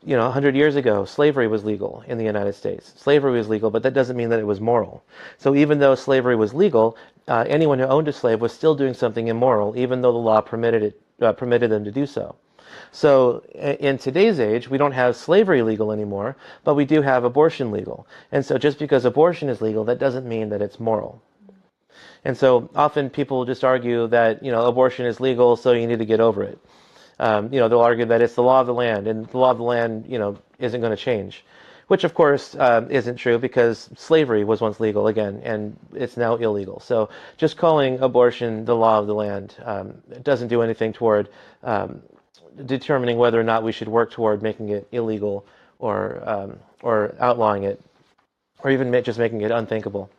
100 years ago, slavery was legal in the United States. Slavery was legal, but that doesn't mean that it was moral. So even though slavery was legal, anyone who owned a slave was still doing something immoral, even though the law permitted them to do so. So in today's age, we don't have slavery legal anymore, but we do have abortion legal. And so just because abortion is legal, that doesn't mean that it's moral. And so often people just argue that, abortion is legal, so you need to get over it. They'll argue that it's the law of the land, and the law of the land, isn't going to change. Which, of course, isn't true, because slavery was once legal again, and it's now illegal. So just calling abortion the law of the land doesn't do anything toward determining whether or not we should work toward making it illegal or outlawing it, or even just making it unthinkable.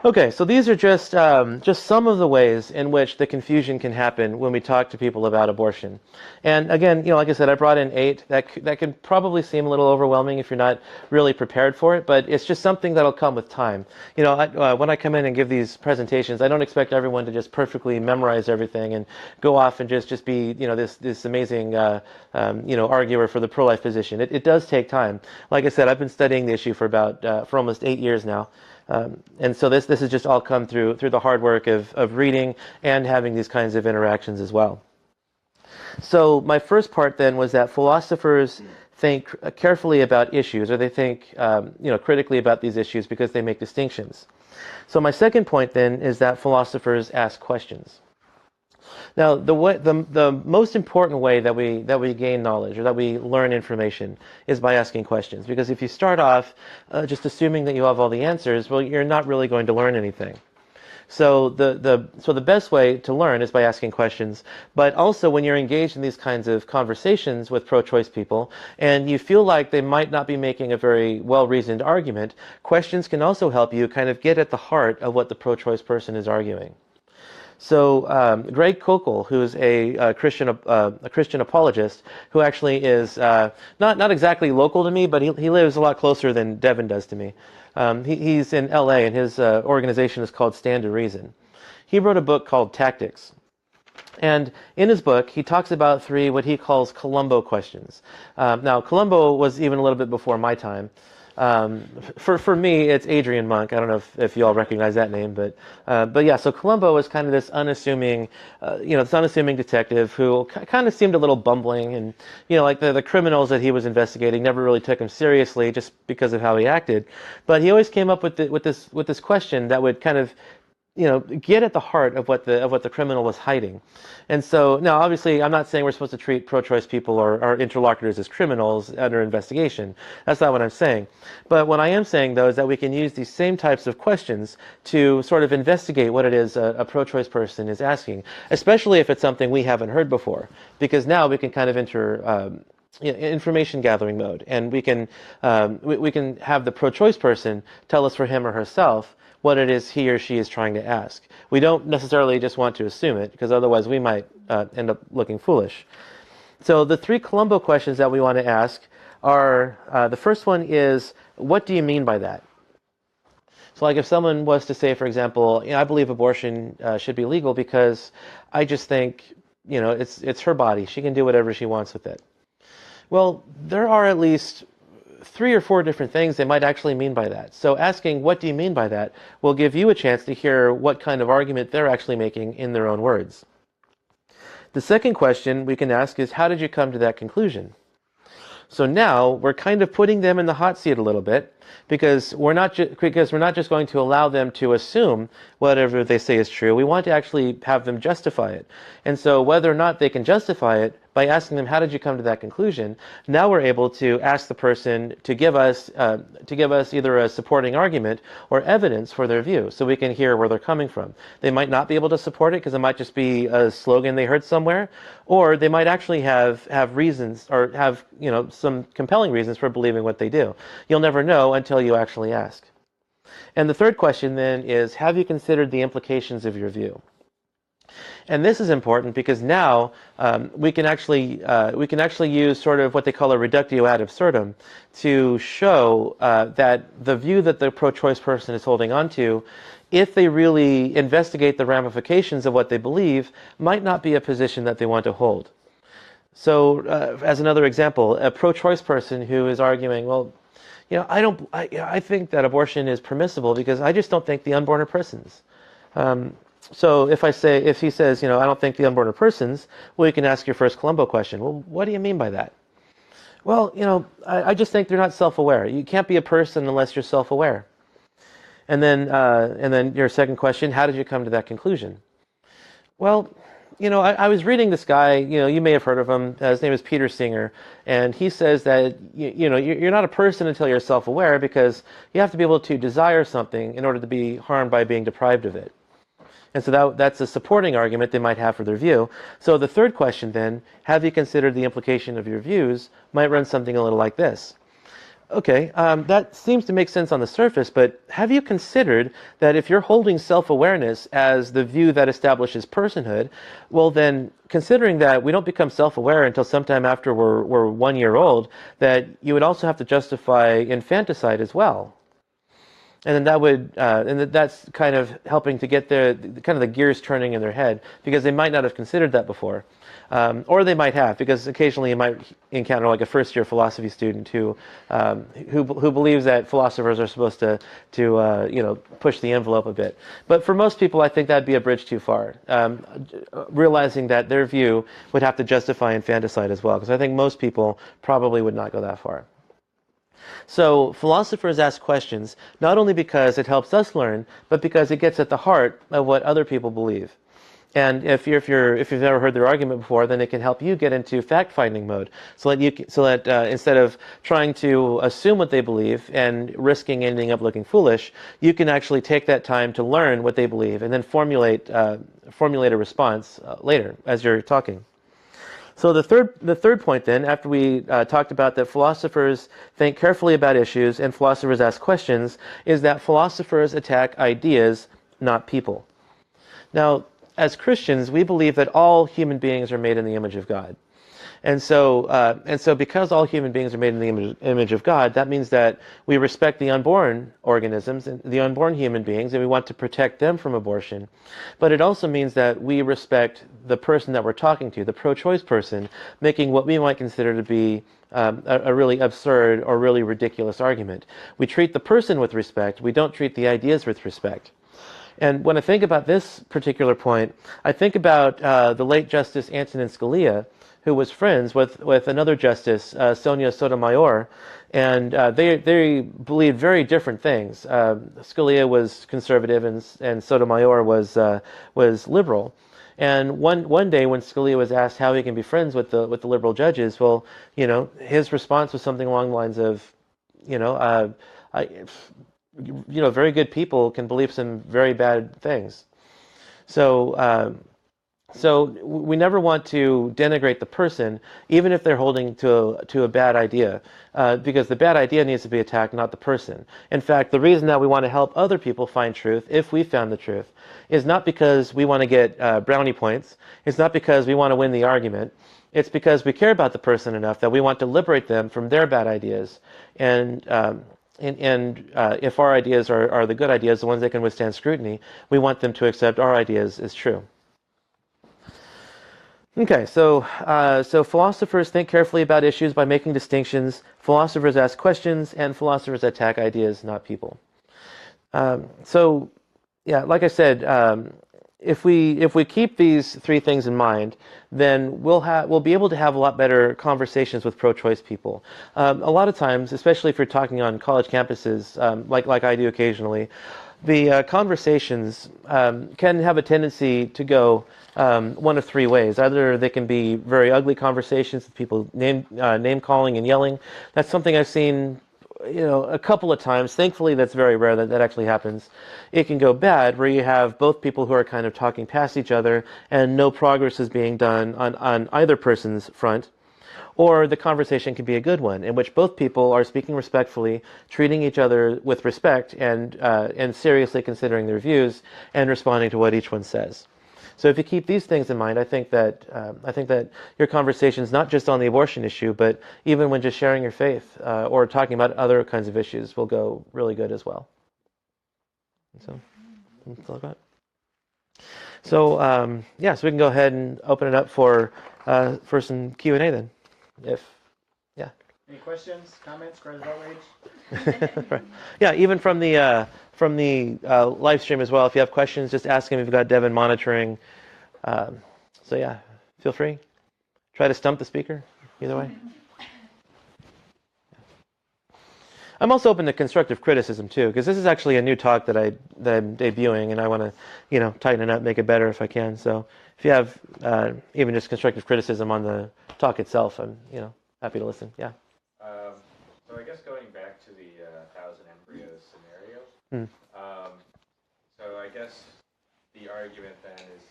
Okay, so these are just some of the ways in which the confusion can happen when we talk to people about abortion. And again, like I said, I brought in 8. That can probably seem a little overwhelming if you're not really prepared for it, but it's just something that'll come with time. When I come in and give these presentations, I don't expect everyone to just perfectly memorize everything and go off and just be this amazing arguer for the pro-life position. It does take time. Like I said, I've been studying the issue for almost 8 years now. And so this has just all come through the hard work of reading and having these kinds of interactions as well. So my first part then was that philosophers think carefully about issues, or they think critically about these issues because they make distinctions. So my second point then is that philosophers ask questions. Now, the most important way that we gain knowledge, or that we learn information, is by asking questions. Because if you start off just assuming that you have all the answers, well, you're not really going to learn anything. So the best way to learn is by asking questions. But also, when you're engaged in these kinds of conversations with pro-choice people, and you feel like they might not be making a very well-reasoned argument, questions can also help you kind of get at the heart of what the pro-choice person is arguing. So Greg Koukl, who's a Christian apologist, who actually is not exactly local to me, but he lives a lot closer than Devin does to me. He's in LA, and his organization is called Stand to Reason. He wrote a book called Tactics. And in his book, he talks about 3 what he calls Columbo questions. Now, Columbo was even a little bit before my time. For me, it's Adrian Monk. I don't know if you all recognize that name, but yeah. So Columbo was kind of this unassuming, this unassuming detective who kind of seemed a little bumbling, and like the criminals that he was investigating never really took him seriously just because of how he acted. But he always came up with this question that would kind of get at the heart of what the criminal was hiding. And so now, obviously, I'm not saying we're supposed to treat pro-choice people or our interlocutors as criminals under investigation. That's not what I'm saying. But what I am saying, though, is that we can use these same types of questions to sort of investigate what it is a pro-choice person is asking, especially if it's something we haven't heard before, because now we can kind of enter information gathering mode, and we can have the pro-choice person tell us for him or herself what it is he or she is trying to ask. We don't necessarily just want to assume it, because otherwise we might end up looking foolish. So the 3 Columbo questions that we want to ask are, the first one is, what do you mean by that? So like if someone was to say, for example, I believe abortion should be legal because I just think, it's her body. She can do whatever she wants with it. Well, there are at least 3 or 4 different things they might actually mean by that. So asking, what do you mean by that, will give you a chance to hear what kind of argument they're actually making in their own words. The second question we can ask is, how did you come to that conclusion? So now we're kind of putting them in the hot seat a little bit, because we're not just going to allow them to assume whatever they say is true. We want to actually have them justify it. And so whether or not they can justify it, by asking them, how did you come to that conclusion, now we're able to ask the person to give us either a supporting argument or evidence for their view, so we can hear where they're coming from. They might not be able to support it because it might just be a slogan they heard somewhere, or they might actually have reasons, or have some compelling reasons for believing what they do. You'll never know until you actually ask. And the third question then is, have you considered the implications of your view? And this is important because now we can actually use sort of what they call a reductio ad absurdum to show that the view that the pro-choice person is holding on to, if they really investigate the ramifications of what they believe, might not be a position that they want to hold. So, as another example, a pro-choice person who is arguing, well, I think that abortion is permissible because I just don't think the unborn are persons. So if he says, I don't think the unborn are persons, well, you can ask your first Columbo question. Well, what do you mean by that? Well, I just think they're not self-aware. You can't be a person unless you're self-aware. And then your second question, how did you come to that conclusion? Well, I was reading this guy, you may have heard of him. His name is Peter Singer, and he says that, you're not a person until you're self-aware, because you have to be able to desire something in order to be harmed by being deprived of it. And so that's a supporting argument they might have for their view. So the third question then, have you considered the implication of your views, might run something a little like this. Okay, that seems to make sense on the surface, but have you considered that if you're holding self-awareness as the view that establishes personhood, well then, considering that we don't become self-aware until sometime after we're 1 year old, that you would also have to justify infanticide as well. And then that's kind of helping to get the gears turning in their head, because they might not have considered that before. Or they might have, because occasionally you might encounter like a first-year philosophy student who believes that philosophers are supposed to push the envelope a bit. But for most people, I think that'd be a bridge too far. Realizing that their view would have to justify infanticide as well, because I think most people probably would not go that far. So philosophers ask questions not only because it helps us learn, but because it gets at the heart of what other people believe. And if you've never heard their argument before, then it can help you get into fact-finding mode, so that instead of trying to assume what they believe and risking ending up looking foolish, you can actually take that time to learn what they believe and then formulate a response later as you're talking. So the third point then, after we talked about that philosophers think carefully about issues and philosophers ask questions, is that philosophers attack ideas, not people. Now, as Christians, we believe that all human beings are made in the image of God. And so because all human beings are made in the image of God, that means that we respect the unborn organisms, and the unborn human beings, and we want to protect them from abortion. But it also means that we respect the person that we're talking to, the pro-choice person, making what we might consider to be a really absurd or really ridiculous argument. We treat the person with respect. We don't treat the ideas with respect. And when I think about this particular point, I think about the late Justice Antonin Scalia, who was friends with another justice, Sonia Sotomayor, and they believed very different things. Scalia was conservative, and Sotomayor was liberal. And one day when Scalia was asked how he can be friends with the liberal judges, well, his response was something along the lines of, very good people can believe some very bad things. So we never want to denigrate the person, even if they're holding to a bad idea, because the bad idea needs to be attacked, not the person. In fact, the reason that we want to help other people find truth, if we found the truth, is not because we want to get brownie points. It's not because we want to win the argument. It's because we care about the person enough that we want to liberate them from their bad ideas. And if our ideas are the good ideas, the ones that can withstand scrutiny, we want them to accept our ideas as true. Okay, so philosophers think carefully about issues by making distinctions. Philosophers ask questions, and philosophers attack ideas, not people. Like I said, if we keep these three things in mind, then we'll be able to have a lot better conversations with pro-choice people. A lot of times, especially if you're talking on college campuses, like I do occasionally, the conversations can have a tendency to go one of three ways. Either they can be very ugly conversations with people name calling and yelling. That's something I've seen a couple of times. Thankfully, that's very rare that actually happens. It can go bad, where you have both people who are kind of talking past each other and no progress is being done on either person's front. Or the conversation can be a good one, in which both people are speaking respectfully, treating each other with respect, and seriously considering their views and responding to what each one says. So if you keep these things in mind, I think that your conversations, not just on the abortion issue, but even when just sharing your faith or talking about other kinds of issues, will go really good as well. So that's all I got. So so we can go ahead and open it up for some Q&A then. Any questions, comments, cries of outrage? Right. Yeah, even from the live stream as well. If you have questions, just ask him. We've got Devin monitoring. Feel free. Try to stump the speaker. Either way. I'm also open to constructive criticism too, because this is actually a new talk that I'm debuting, and I want to tighten it up, make it better if I can. So if you have even just constructive criticism on the talk itself, I'm happy to listen. Yeah. So I guess going back to the 1,000 embryos scenario, so I guess the argument then is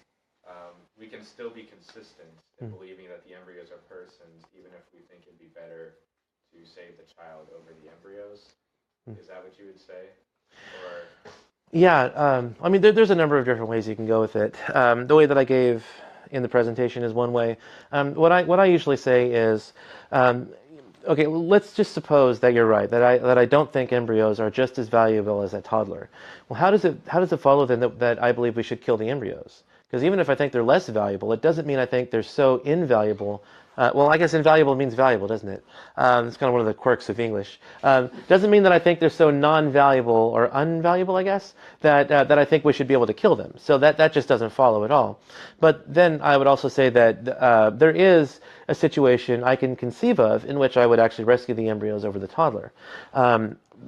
we can still be consistent in believing that the embryos are persons, even if we think it'd be better to save the child over the embryos. Is that what you would say? Or Yeah, there's a number of different ways you can go with it. The way that I gave in the presentation is one way. What I usually say is, okay, let's just suppose that you're right, that I don't think embryos are just as valuable as a toddler. Well, how does it follow then that I believe we should kill the embryos? Because even if I think they're less valuable, it doesn't mean I think they're so invaluable. Well, I guess invaluable means valuable, doesn't it? It's kind of one of the quirks of English. Doesn't mean that I think they're so non-valuable or unvaluable, I guess, that I think we should be able to kill them. So that just doesn't follow at all. But then I would also say that there is a situation I can conceive of in which I would actually rescue the embryos over the toddler.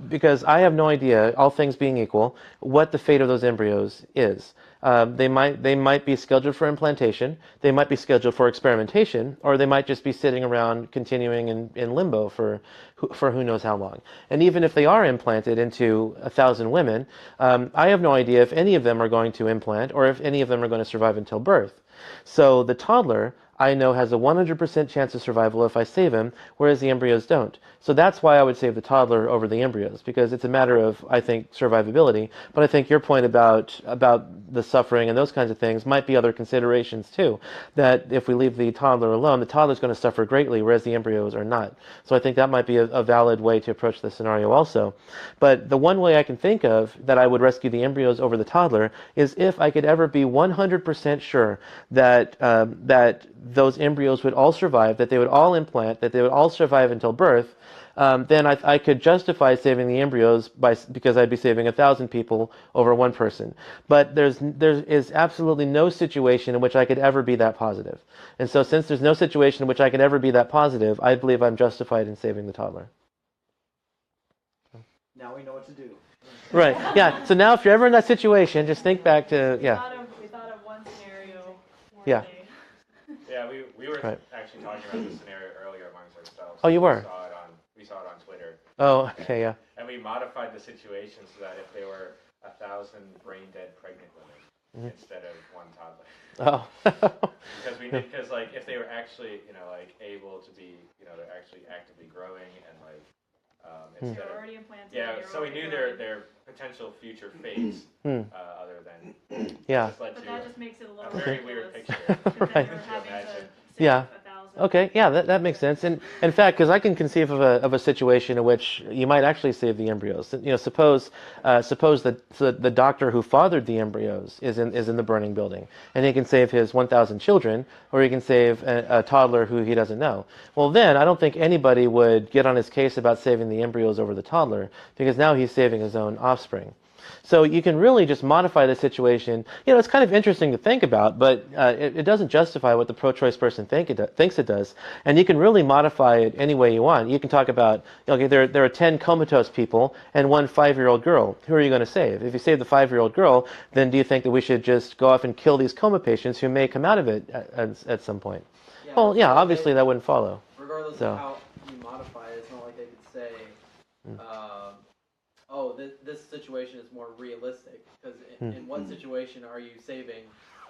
Because I have no idea, all things being equal, what the fate of those embryos is. They might be scheduled for implantation, they might be scheduled for experimentation, or they might just be sitting around continuing in limbo for who knows how long. And even if they are implanted into 1,000 women, I have no idea if any of them are going to implant or if any of them are going to survive until birth. So the toddler, I know, has a 100% chance of survival if I save him, whereas the embryos don't. So that's why I would save the toddler over the embryos, because it's a matter of, I think, survivability. But I think your point about the suffering and those kinds of things might be other considerations too, that if we leave the toddler alone, the toddler's going to suffer greatly, whereas the embryos are not. So I think that might be a valid way to approach the scenario also. But the one way I can think of that I would rescue the embryos over the toddler is if I could ever be 100% sure that those embryos would all survive, that they would all implant, that they would all survive until birth, then I could justify saving the embryos because I'd be saving 1,000 people over one person. But there is absolutely no situation in which I could ever be that positive. And so since there's no situation in which I could ever be that positive, I believe I'm justified in saving the toddler. Now we know what to do. Right. Yeah. So now if you're ever in that situation, just think back to, We yeah. thought of one scenario. Yeah. Yeah, we were Right. actually talking about this scenario earlier amongst ourselves. Oh, you were? We saw it on Twitter. Oh, okay, yeah. And we modified the situation so that if there were 1,000 brain-dead pregnant women instead of one toddler. Oh. Because like if they were actually, like able to be, they're actually actively growing and like instead They're of already implanted. yeah, they're so we already knew growing. their potential future fates other than Yeah. just led But to that just makes it a little a very weird ridiculous. picture. Because Right. then you're having to save Yeah. 1,000. Okay, yeah, that makes sense. And in fact, because I can conceive of a situation in which you might actually save the embryos. Suppose the doctor who fathered the embryos is in the burning building, and he can save his 1,000 children, or he can save a toddler who he doesn't know. Well, then I don't think anybody would get on his case about saving the embryos over the toddler, because now he's saving his own offspring. So you can really just modify the situation. It's kind of interesting to think about, but it doesn't justify what the pro-choice person thinks it does. And you can really modify it any way you want. You can talk about, okay, there are 10 comatose people and one 5-year-old girl. Who are you going to save? If you save the 5-year-old girl, then do you think that we should just go off and kill these coma patients who may come out of it at some point? Yeah, Well, yeah, obviously that wouldn't follow. Regardless So. of how you modify it, it's not like they could say, oh, this situation is more realistic. Because in what situation are you saving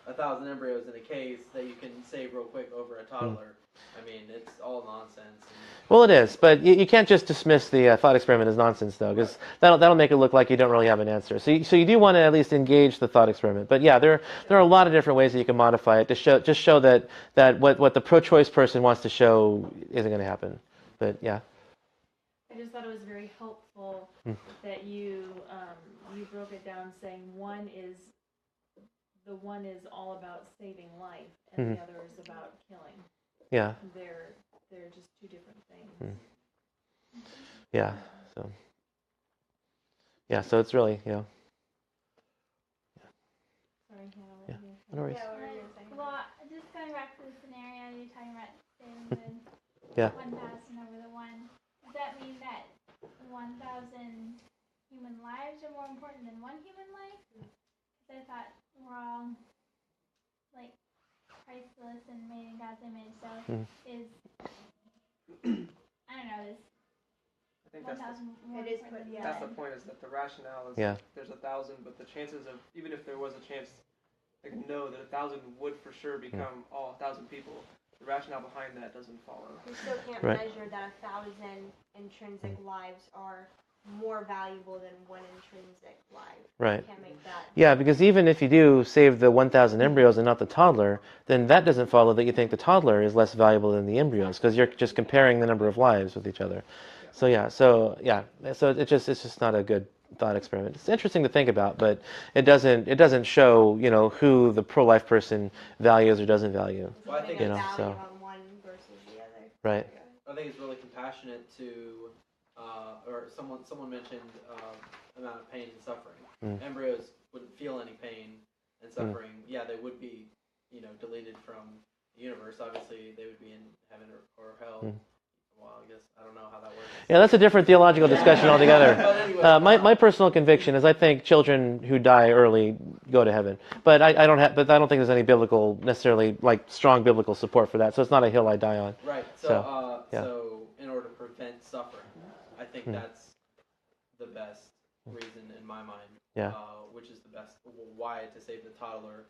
1,000 embryos in a case that you can save real quick over a toddler? I mean, it's all nonsense. Well, it is, but you can't just dismiss the thought experiment as nonsense, though, because that'll make it look like you don't really have an answer. So you do want to at least engage the thought experiment. But yeah, there are a lot of different ways that you can modify it to show that what the pro-choice person wants to show isn't going to happen. But yeah. I just thought it was very helpful that you broke it down saying one is all about saving life and the other is about killing. Yeah. They're just two different things. Yeah. So it's really, Sorry, Hannah. Yeah. No worries. Yeah, what were you gonna say? Well, just going back to the scenario you're talking about saving the Yeah. 1,000 over the one. Does that mean that 1,000 human lives are more important than one human life? Because I thought we're all like priceless and made in God's image. So is I don't know. Is I think 1,000 more it is, important than that's the one? point, is that the rationale is Yeah. there's 1,000, but the chances of, even if there was a chance, like know that 1,000 would for sure become all 1,000 people, the rationale behind that doesn't follow. We still can't Right. measure that 1,000 intrinsic lives are more valuable than one intrinsic life. Right. We can't make that. Yeah, because even if you do save the 1,000 embryos and not the toddler, then that doesn't follow that you think the toddler is less valuable than the embryos, because you're just comparing the number of lives with each other. So it's just not a good thought experiment. It's interesting to think about, but it doesn't show who the pro-life person values or doesn't value. Well, I think Putting you a know, value so. on one versus the other. Right. I think it's really compassionate to, or someone mentioned amount of pain and suffering. Embryos wouldn't feel any pain and suffering. Yeah, they would be, deleted from the universe. Obviously, they would be in heaven or hell. Well, I guess I don't know how that works. Yeah, that's a different theological discussion altogether. But anyway, My personal conviction is I think children who die early go to heaven, but I don't think there's any necessarily strong biblical support for that. So it's not a hill I die on. Right. So, yeah. So in order to prevent suffering, I think that's the best reason in my mind. Yeah. Which is the best why to save the toddler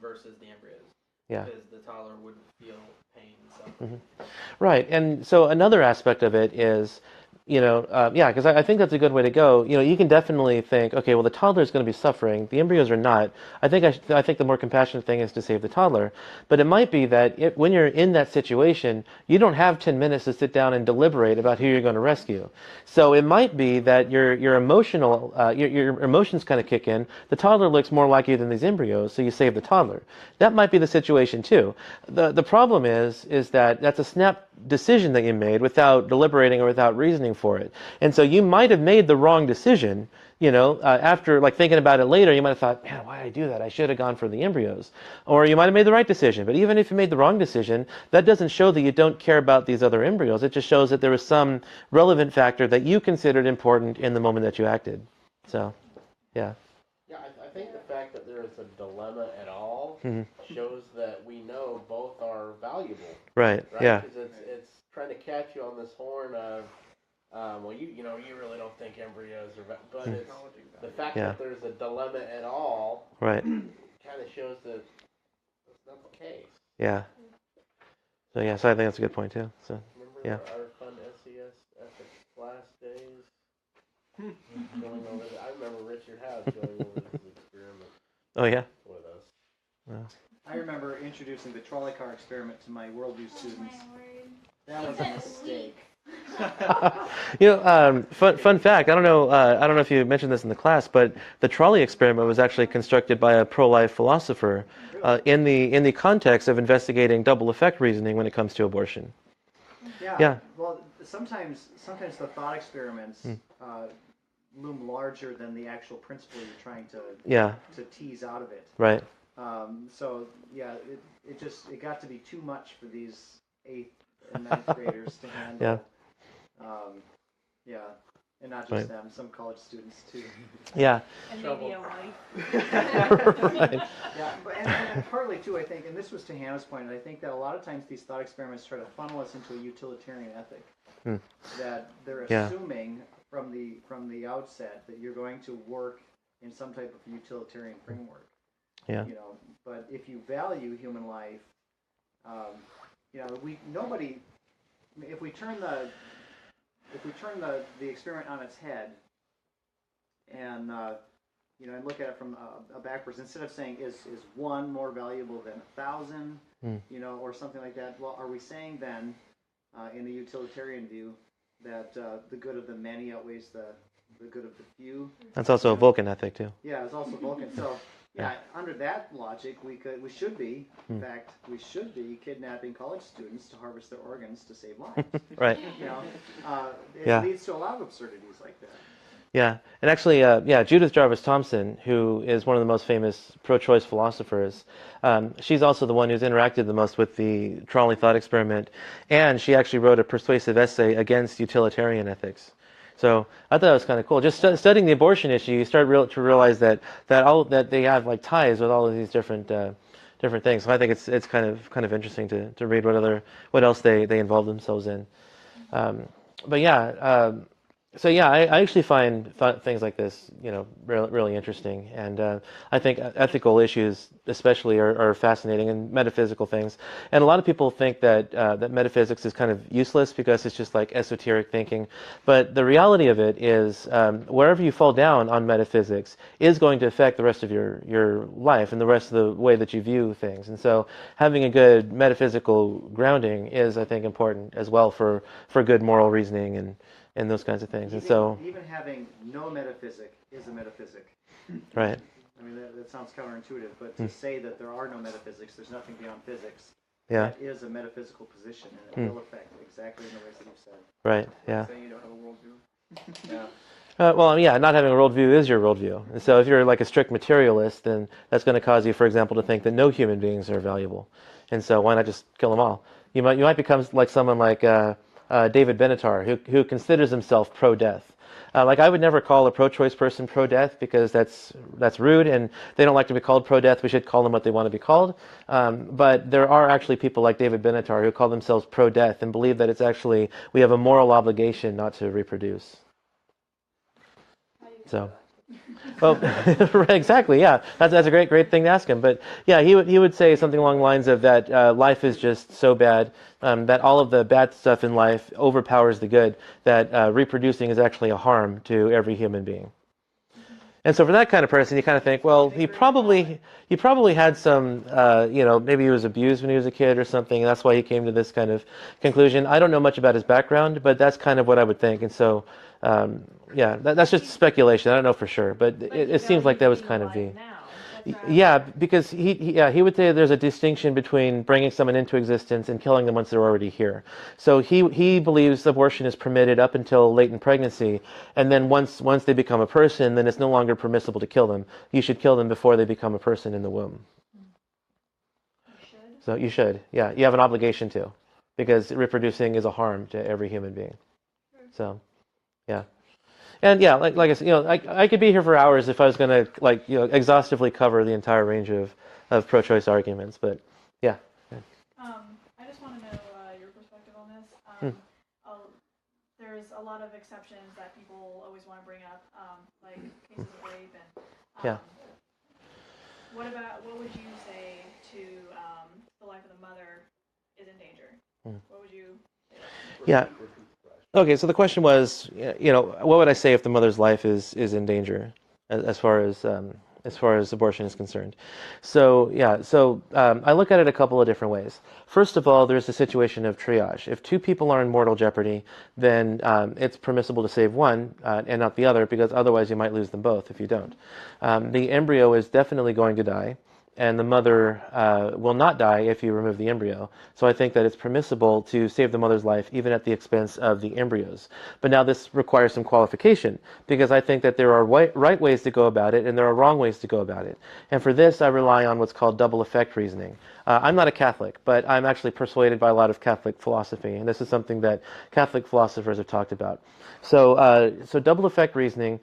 versus the embryos. Yeah. Because the toddler wouldn't feel pain and suffering. Right, and so another aspect of it is Yeah, because I think that's a good way to go. You can definitely think, okay, well, the toddler is going to be suffering. The embryos are not. I think the more compassionate thing is to save the toddler. But it might be that when you're in that situation, you don't have 10 minutes to sit down and deliberate about who you're going to rescue. So it might be that your emotions kind of kick in. The toddler looks more like you than these embryos, so you save the toddler. That might be the situation too. The problem is that that's a snap decision that you made without deliberating or without reasoning for it. And so you might have made the wrong decision, after like thinking about it later, you might have thought, man, why did I do that? I should have gone for the embryos. Or you might have made the right decision. But even if you made the wrong decision, that doesn't show that you don't care about these other embryos. It just shows that there was some relevant factor that you considered important in the moment that you acted. So, yeah. Yeah, I think the fact that there is a dilemma at all shows that we know both are valuable. Right. Yeah. Because it's trying to catch you on this horn of, well, you really don't think embryos are, but it's the fact that there's a dilemma at all. Right. Kind of shows that that's not the case. Yeah. So I think that's a good point too. So Remember our fun SES ethics class days? Going over I remember Richard House going over this experiment. Oh yeah. With us. Wow. I remember introducing the trolley car experiment to my worldview students. My word. That was a mistake. Fun fact. I don't know if you mentioned this in the class, but the trolley experiment was actually constructed by a pro-life philosopher in the context of investigating double effect reasoning when it comes to abortion. Yeah. Well, sometimes the thought experiments loom larger than the actual principle you're trying to tease out of it. Right. It got to be too much for these 8th and 9th graders to handle. And not just them, some college students too. Yeah. And maybe a wife. Right. And partly too, I think, and this was to Hannah's point, I think that a lot of times these thought experiments try to funnel us into a utilitarian ethic. That they're assuming from the outset that you're going to work in some type of utilitarian framework. Yeah. But if you value human life, if we turn the experiment on its head and and look at it from a backwards, instead of saying is one more valuable than 1,000, or something like that, well, are we saying then in the utilitarian view that the good of the many outweighs the good of the few? That's also a Vulcan ethic too. Yeah, it's also Vulcan. So under that logic, we should be kidnapping college students to harvest their organs to save lives. Right. It leads to a lot of absurdities like that. Yeah, and actually, Judith Jarvis Thompson, who is one of the most famous pro-choice philosophers, she's also the one who's interacted the most with the trolley thought experiment, and she actually wrote a persuasive essay against utilitarian ethics. So I thought it was kind of cool. Just studying the abortion issue, you start to realize that they have like ties with all of these different things. So I think it's kind of interesting to read what else they involve themselves in. I actually find things like this, really interesting, and I think ethical issues especially are fascinating, and metaphysical things. And a lot of people think that metaphysics is kind of useless because it's just like esoteric thinking. But the reality of it is, wherever you fall down on metaphysics is going to affect the rest of your life and the rest of the way that you view things. And so having a good metaphysical grounding is, I think, important as well for good moral reasoning and those kinds of things. And so even having no metaphysic is a metaphysic. Right. I mean, that sounds counterintuitive, but to say that there are no metaphysics, there's nothing beyond physics, that is a metaphysical position, and it will affect exactly in the ways that you've said. Right, yeah. Saying you don't have a worldview. Not having a worldview is your worldview. And so if you're like a strict materialist, then that's going to cause you, for example, to think that no human beings are valuable. And so why not just kill them all? You might become like someone like David Benatar, who considers himself pro-death. I would never call a pro-choice person pro-death because that's rude, and they don't like to be called pro-death. We should call them what they want to be called. But there are actually people like David Benatar who call themselves pro-death and believe that we have a moral obligation not to reproduce. So, Well, right, exactly. Yeah, that's a great thing to ask him. But yeah, he would say something along the lines of that life is just so bad that all of the bad stuff in life overpowers the good. That reproducing is actually a harm to every human being. And so for that kind of person, you kind of think, well, he probably had some, maybe he was abused when he was a kid or something, and that's why he came to this kind of conclusion. I don't know much about his background, but that's kind of what I would think. And so, that's just speculation. I don't know for sure, but it seems like that was kind of the. Yeah, because he would say there's a distinction between bringing someone into existence and killing them once they're already here. So he believes abortion is permitted up until latent pregnancy, and then once they become a person, then it's no longer permissible to kill them. You should kill them before they become a person in the womb. So you should, yeah, you have an obligation to, because reproducing is a harm to every human being. So, yeah. And yeah, like I said, I could be here for hours if I was going to exhaustively cover the entire range of pro-choice arguments. But yeah. I just want to know your perspective on this. There's a lot of exceptions that people always want to bring up, like cases of rape and. What would you say to the life of the mother is in danger? What would you say? Yeah. Okay, so the question was, what would I say if the mother's life is in danger, as far as abortion is concerned? So I look at it a couple of different ways. First of all, there's the situation of triage. If two people are in mortal jeopardy, then it's permissible to save one and not the other, because otherwise you might lose them both if you don't. The embryo is definitely going to die, and the mother will not die if you remove the embryo. So I think that it's permissible to save the mother's life even at the expense of the embryos. But now this requires some qualification, because I think that there are right ways to go about it and there are wrong ways to go about it. And for this, I rely on what's called double effect reasoning. I'm not a Catholic, but I'm actually persuaded by a lot of Catholic philosophy, and this is something that Catholic philosophers have talked about. So double effect reasoning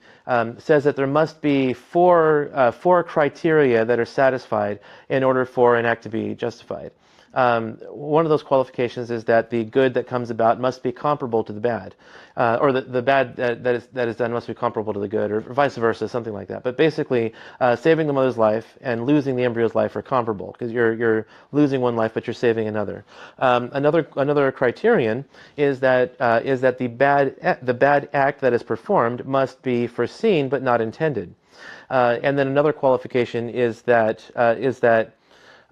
says that there must be four criteria that are satisfied in order for an act to be justified. One of those qualifications is that the good that comes about must be comparable to the bad, or the bad that is done must be comparable to the good, or vice versa, something like that. But basically, saving the mother's life and losing the embryo's life are comparable, because you're losing one life, but you're saving another. Another criterion is that the bad act that is performed must be foreseen but not intended. And then another qualification is that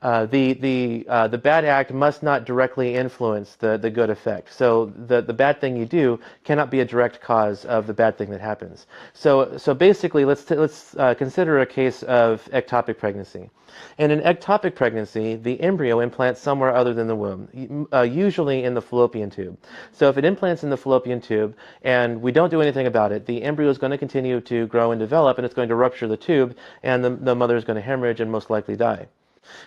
the bad act must not directly influence the good effect. So the bad thing you do cannot be a direct cause of the bad thing that happens. So basically, let's consider a case of ectopic pregnancy. In an ectopic pregnancy, the embryo implants somewhere other than the womb, usually in the fallopian tube. So if it implants in the fallopian tube and we don't do anything about it, the embryo is going to continue to grow and develop, and it's going to rupture the tube, and the mother is going to hemorrhage and most likely die.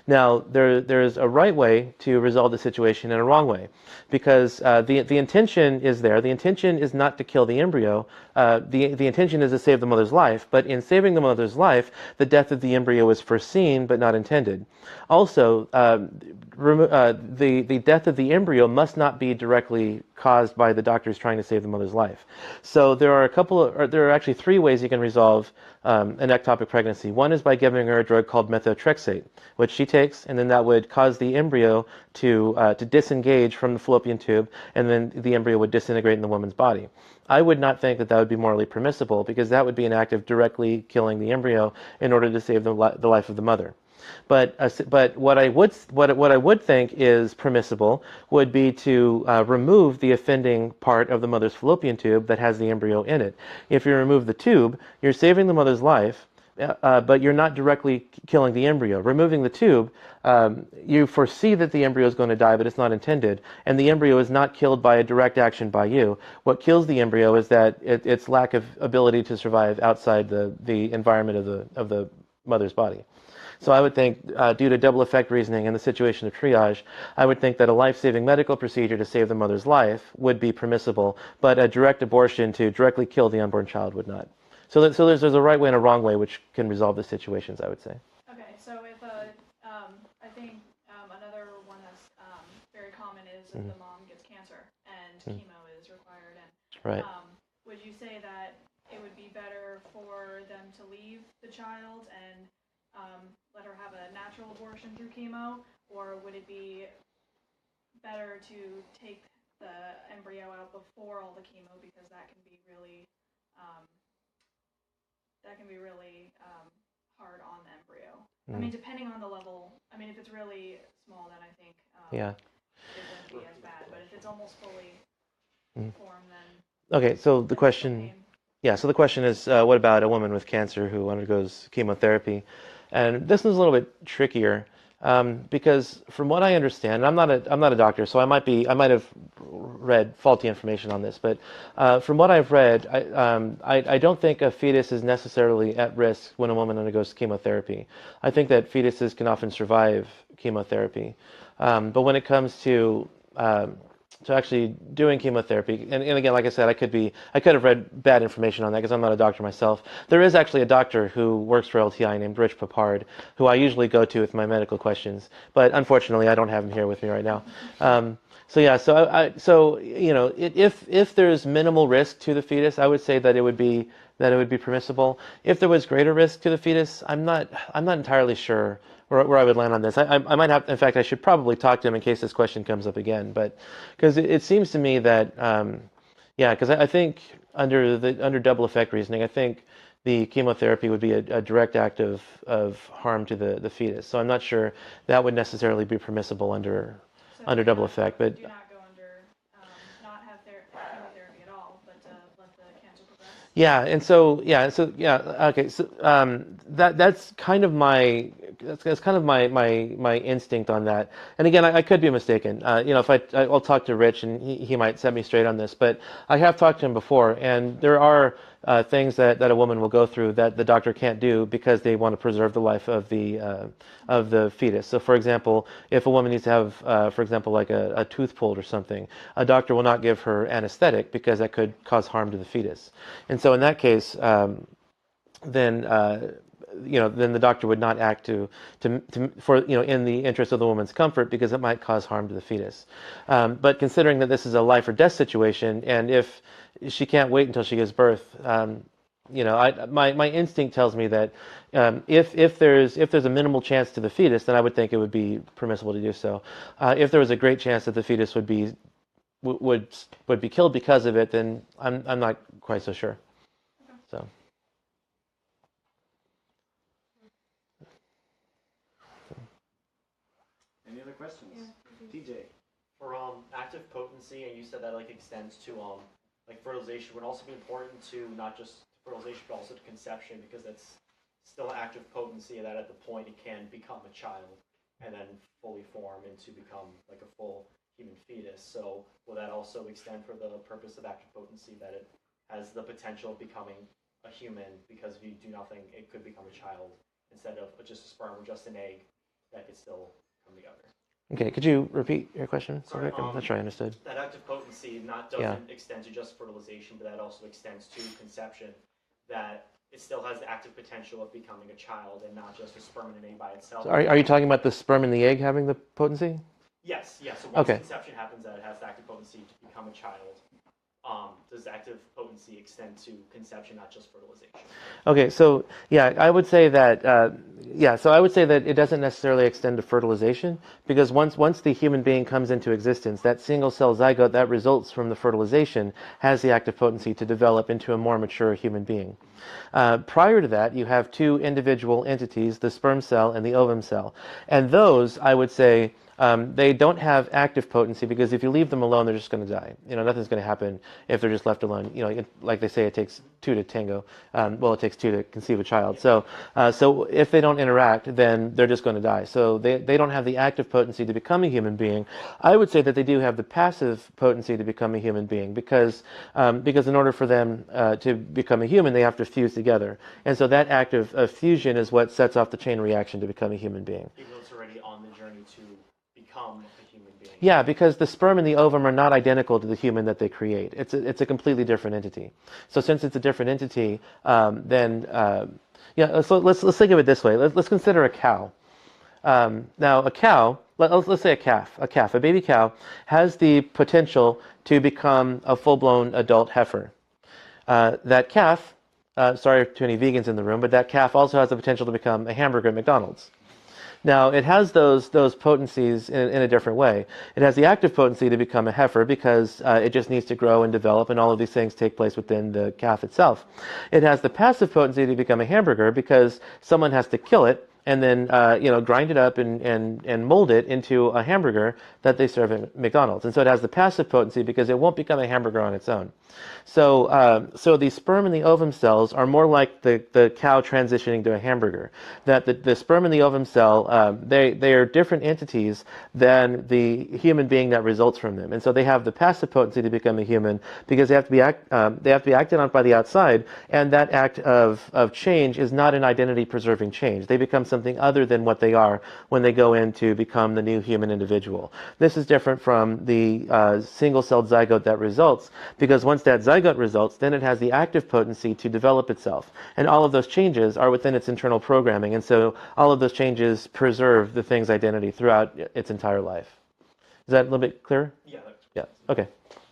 Now, there's a right way to resolve the situation and a wrong way, because the intention is there. The intention is not to kill the embryo. The intention is to save the mother's life, but in saving the mother's life, the death of the embryo is foreseen but not intended. Also, the death of the embryo must not be directly caused by the doctors trying to save the mother's life. So there are actually three ways you can resolve an ectopic pregnancy. One is by giving her a drug called methotrexate, which she takes, and then that would cause the embryo to disengage from the fallopian tube, and then the embryo would disintegrate in the woman's body. I would not think that would be morally permissible, because that would be an act of directly killing the embryo in order to save the life of the mother. But what I would think is permissible would be to remove the offending part of the mother's fallopian tube that has the embryo in it. If you remove the tube, you're saving the mother's life, but you're not directly killing the embryo. Removing the tube, you foresee that the embryo is going to die, but it's not intended, and the embryo is not killed by a direct action by you. What kills the embryo is that its lack of ability to survive outside the environment of the mother's body. So I would think, due to double effect reasoning and the situation of triage, I would think that a life-saving medical procedure to save the mother's life would be permissible, but a direct abortion to directly kill the unborn child would not. So there's a right way and a wrong way which can resolve the situations, I would say. Okay, so if I think another one that's very common is if the mom gets cancer and chemo is required, and right. Would you say that it would be better for them to the child and let her have a natural abortion through chemo, or would it be better to take the embryo out before all the chemo, because that can be really hard on the embryo. I mean, depending on the level. I mean, if it's really small, then I think it wouldn't be as bad. But if it's almost fully formed, then Okay, so the question, so the question is, what about a woman with cancer who undergoes chemotherapy? And this one's a little bit trickier because, from what I understand, I'm not a doctor, so I might have read faulty information on this. But from what I've read, I don't think a fetus is necessarily at risk when a woman undergoes chemotherapy. I think that fetuses can often survive chemotherapy, but when it comes to actually doing chemotherapy, and again, like I said, I could have read bad information on that because I'm not a doctor myself. There is actually a doctor who works for LTI named Rich Papard, who I usually go to with my medical questions, but unfortunately, I don't have him here with me right now. So if there's minimal risk to the fetus, I would say that it would be permissible. If there was greater risk to the fetus, I'm not entirely sure where I would land on this. I might have, in fact, I should probably talk to him in case this question comes up again. But because it seems to me that, because I think under double effect reasoning, I think the chemotherapy would be a direct act of harm to the fetus. So I'm not sure that would necessarily be permissible under double effect. But do not go under, not have chemotherapy at all, but let the cancer progress. Okay. So that's kind of my instinct on that. And again, I could be mistaken. If I'll talk to Rich and he might set me straight on this. But I have talked to him before, and there are things that a woman will go through that the doctor can't do because they want to preserve the life of the fetus. So, for example, if a woman needs to have, for example, like a tooth pulled or something, a doctor will not give her anesthetic because that could cause harm to the fetus. And so, in that case, then the doctor would not act for in the interest of the woman's comfort because it might cause harm to the fetus. But considering that this is a life or death situation, and if she can't wait until she gives birth, my instinct tells me that if there's a minimal chance to the fetus, then I would think it would be permissible to do so. If there was a great chance that the fetus would be killed because of it, then I'm not quite so sure. So. Any other questions? DJ. For active potency, and you said that extends to fertilization, would also be important to not just fertilization but also to conception, because it's still active potency that at the point it can become a child and then fully form into become like a full human fetus. So will that also extend for the purpose of active potency, that it has the potential of becoming a human, because if you do nothing, it could become a child instead of just a sperm or just an egg that could still come together? Okay, could you repeat your question? Sorry, I'm not sure I understood. That active potency doesn't extend to just fertilization, but that also extends to conception, that it still has the active potential of becoming a child and not just a sperm and an egg by itself. So are you talking about the sperm and the egg having the potency? Yes. So once conception happens, that it has the active potency to become a child. Does active potency extend to conception, not just fertilization? Okay, so I would say that it doesn't necessarily extend to fertilization, because once the human being comes into existence, that single cell zygote that results from the fertilization has the active potency to develop into a more mature human being. Prior to that, you have two individual entities, the sperm cell and the ovum cell, and those, I would say, they don't have active potency, because if you leave them alone, they're just going to die. Nothing's going to happen if they're just left alone. Like they say, it takes two to tango. It takes two to conceive a child. So if they don't interact, then they're just going to die. So they don't have the active potency to become a human being. I would say that they do have the passive potency to become a human being, because in order for them to become a human, they have to fuse together. And so that act of fusion is what sets off the chain reaction to become a human being. Even though it's already on the journey to become a human being. Yeah, because the sperm and the ovum are not identical to the human that they create. It's a completely different entity. So since it's a different entity, so let's think of it this way. Let's consider a cow. Now, a cow, let's say a calf, a baby cow, has the potential to become a full-blown adult heifer. That calf sorry to any vegans in the room, but that calf also has the potential to become a hamburger at McDonald's. Now, it has those potencies in a different way. It has the active potency to become a heifer because it just needs to grow and develop, and all of these things take place within the calf itself. It has the passive potency to become a hamburger because someone has to kill it and then grind it up and mold it into a hamburger that they serve at McDonald's. And so it has the passive potency because it won't become a hamburger on its own. So the sperm and the ovum cells are more like the cow transitioning to a hamburger. That the sperm and the ovum cell, they are different entities than the human being that results from them. And so they have the passive potency to become a human because they have to be acted on by the outside, and that act of change is not an identity preserving change. They become something other than what they are when they go in to become the new human individual. This is different from the single-celled zygote that results, because once that zygote results, then it has the active potency to develop itself. And all of those changes are within its internal programming, and so all of those changes preserve the thing's identity throughout its entire life. Is that a little bit clearer? Yeah. Yeah. Okay.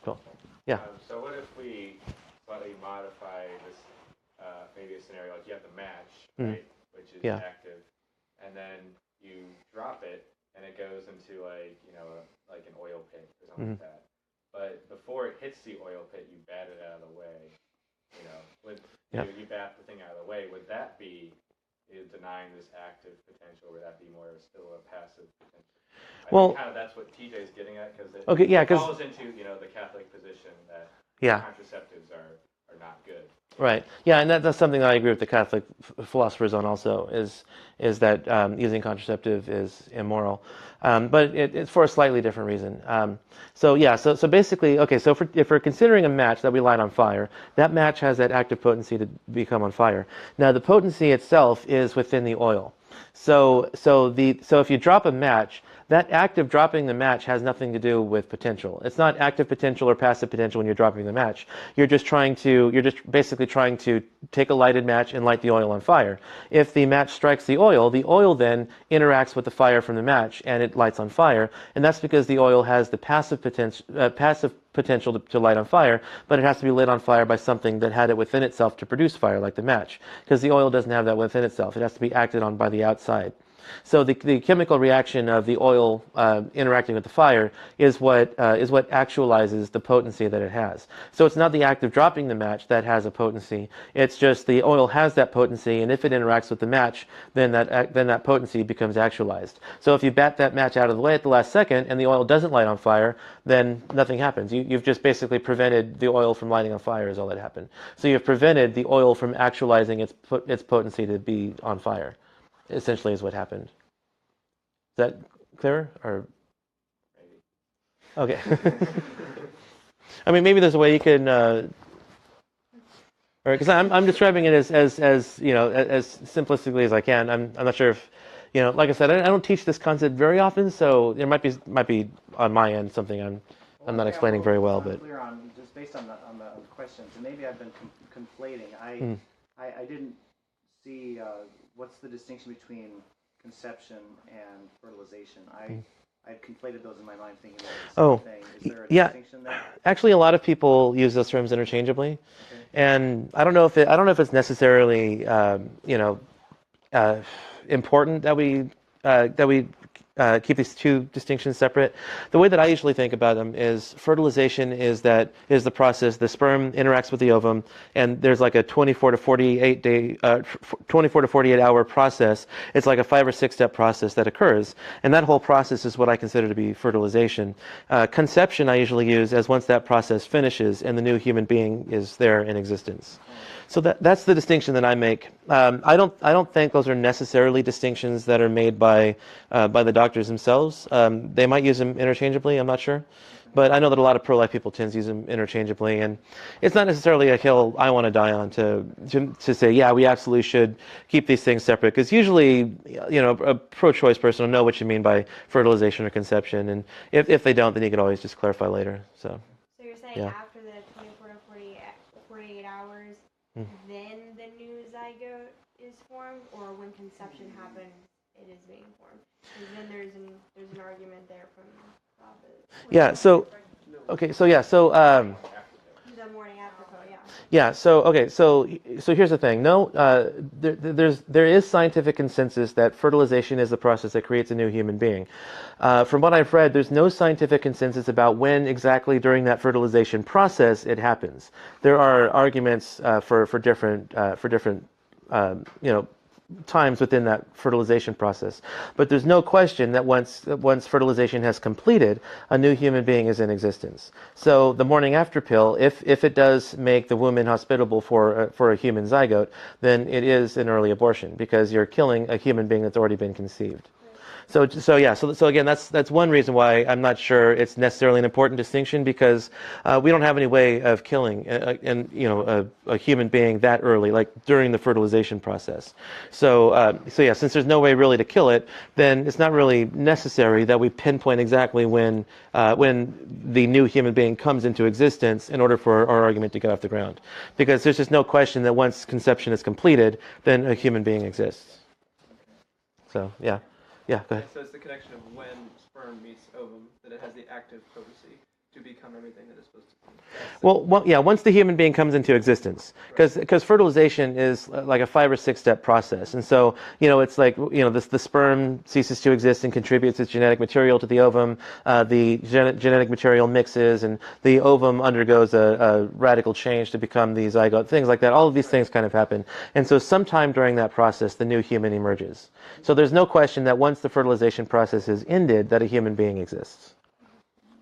Cool. Yeah. So what if we slightly modify this, maybe a scenario like you have the match, right, which is active, and then you drop it, and it goes into like an oil pit or something like that. But before it hits the oil pit, you bat it out of the way. You bat the thing out of the way. Would that be denying this active potential, or would that be more still a passive potential? I think kind of that's what TJ's getting at, because it falls into the Catholic position that contraceptives are not good. Right. Yeah, and that's something that I agree with the Catholic philosophers on also, is that using contraceptive is immoral. But it's for a slightly different reason. So basically, okay, so if we're considering a match that we light on fire, that match has that active potency to become on fire. Now, the potency itself is within the oil. So if you drop a match, that act of dropping the match has nothing to do with potential. It's not active potential or passive potential when you're dropping the match. You're just basically trying to take a lighted match and light the oil on fire. If the match strikes the oil then interacts with the fire from the match and it lights on fire. And that's because the oil has the passive potential to light on fire, but it has to be lit on fire by something that had it within itself to produce fire, like the match, because the oil doesn't have that within itself. It has to be acted on by the outside. So the chemical reaction of the oil interacting with the fire is what actualizes the potency that it has. So it's not the act of dropping the match that has a potency. It's just the oil has that potency, and if it interacts with the match, then that potency becomes actualized. So if you bat that match out of the way at the last second and the oil doesn't light on fire, then nothing happens. You've just basically prevented the oil from lighting on fire is all that happened. So you've prevented the oil from actualizing its potency to be on fire. Essentially is what happened. Is that clearer? Or okay. I mean, maybe there's a way you can, because I'm describing it as simplistically as I can. I'm not sure if, like I said, I don't teach this concept very often, so there might be on my end something I'm not explaining very well, but clear on just based on the questions, and maybe I've been conflating. I didn't see. What's the distinction between conception and fertilization? I conflated those in my mind, thinking about the same thing. Is there a distinction there? Actually, a lot of people use those terms interchangeably, and I don't know if it's necessarily important that we keep these two distinctions separate. The way that I usually think about them is fertilization is the process. The sperm interacts with the ovum, and there's like a 24 to 48 hour process. It's like a 5 or 6 step process that occurs, and that whole process is what I consider to be fertilization. Conception I usually use as once that process finishes and the new human being is there in existence. So that's the distinction that I make. I don't think those are necessarily distinctions that are made by the doctors themselves. They might use them interchangeably. I'm not sure, but I know that a lot of pro-life people tend to use them interchangeably, and it's not necessarily a hill I want to die on to say we absolutely should keep these things separate. Because usually, a pro-choice person will know what you mean by fertilization or conception, and if they don't, then you can always just clarify later. So you're saying after the 24 to 48 hours. Then the new zygote is formed, or when conception happens, it is being formed. Because then there's an argument there from Prophet. The morning after, Yeah. So okay. So here's the thing. No, there is scientific consensus that fertilization is the process that creates a new human being. From what I've read, there's no scientific consensus about when exactly during that fertilization process it happens. There are arguments for different times within that fertilization process. But there's no question that once fertilization has completed, a new human being is in existence. So the morning after pill, if it does make the womb inhospitable for a human zygote, then it is an early abortion because you're killing a human being that's already been conceived. So again, that's one reason why I'm not sure it's necessarily an important distinction, because we don't have any way of killing a human being that early, like during the fertilization process. So since there's no way really to kill it, then it's not really necessary that we pinpoint exactly when the new human being comes into existence in order for our argument to get off the ground, because there's just no question that once conception is completed, then a human being exists. So yeah. Yeah, go ahead. So it's the connection of when sperm meets ovum that it has the active potency to become everything that it's supposed to be. Well, yeah, once the human being comes into existence, because fertilization is like a 5 or 6 step process, and so it's like the sperm ceases to exist and contributes its genetic material to the ovum. The genetic material mixes, and the ovum undergoes a radical change to become the zygote. Things like that. All of these things kind of happen, and so sometime during that process, the new human emerges. So there's no question that once the fertilization process is ended, that a human being exists.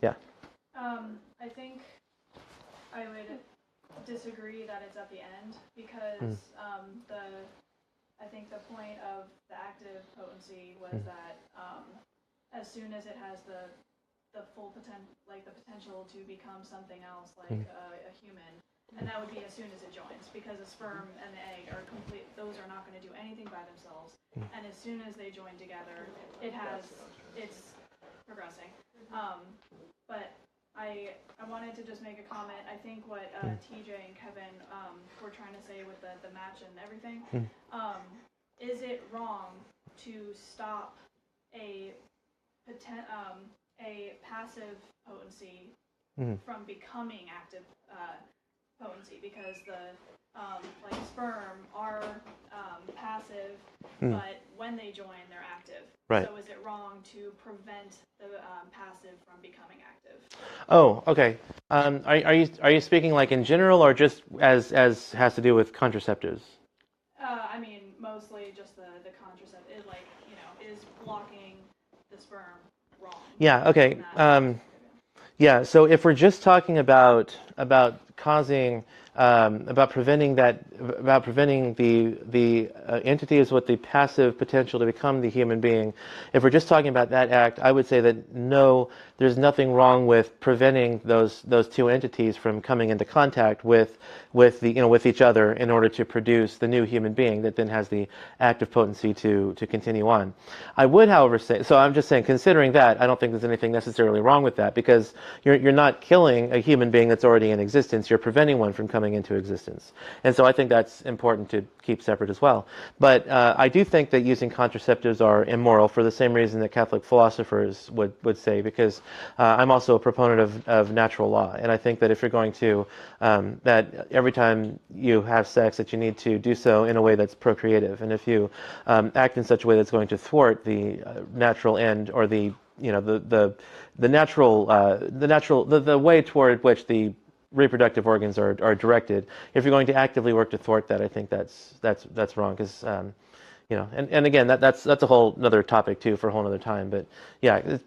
Yeah. I think I would disagree that it's at the end, because I think the point of the active potency was that as soon as it has the full potential to become something else, like a human, and that would be as soon as it joins, because the sperm and the egg are complete; those are not going to do anything by themselves, and as soon as they join together, it's progressing. But I wanted to just make a comment. I think what TJ and Kevin were trying to say with the match and everything, is it wrong to stop a passive potency from becoming active potency? Because the sperm are passive, but when they join, they're active. Right. So is it wrong to prevent the passive from becoming active? Oh, okay. Are you speaking like in general, or just as has to do with contraceptives? I mean, mostly just the contraceptive. Is blocking the sperm wrong? Yeah. Okay. Yeah. So if we're just talking about causing about preventing the entities with the passive potential to become the human being, if we're just talking about that act, I would say that no, there's nothing wrong with preventing those two entities from coming into contact with each other in order to produce the new human being that then has the active potency to continue on. I would, however, say, so I'm just saying, considering that, I don't think there's anything necessarily wrong with that, because you're not killing a human being that's already in existence. You're preventing one from coming into existence. And so I think that's important to keep separate as well. But I do think that using contraceptives are immoral for the same reason that Catholic philosophers would say, because I'm also a proponent of natural law. And I think that if you're going to, that every time you have sex, that you need to do so in a way that's procreative. And if you act in such a way that's going to thwart the natural end, or the way toward which the reproductive organs are directed, if you're going to actively work to thwart that, I think that's wrong, because and again, that's a whole another topic too for a whole other time. But yeah,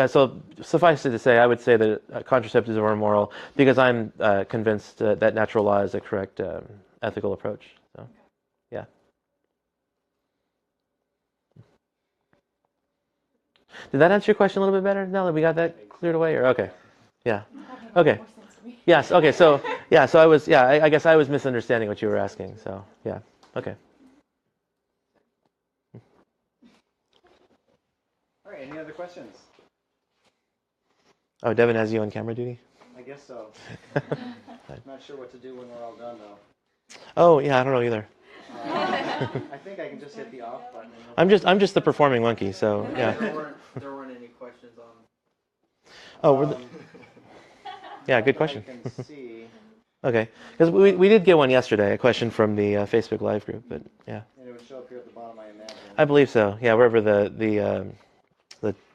so suffice it to say, I would say that contraceptives are immoral, because I'm convinced that natural law is a correct ethical approach. So yeah. Did that answer your question a little bit better now that we got that cleared away? Or okay, yeah, okay. Yes. Okay. So yeah. So I guess I was misunderstanding what you were asking. So yeah. Okay. All right. Any other questions? Oh, Devin has you on camera duty? I guess so. I'm not sure what to do when we're all done, though. Oh yeah, I don't know either. I think I can just hit the off button. I'm just the performing monkey. So yeah. There weren't any questions on. Oh, yeah. Good question. I can see. Okay, because we did get one yesterday, a question from the Facebook Live group, but yeah. And it would show up here at the bottom, I imagine. I believe so. Yeah, wherever the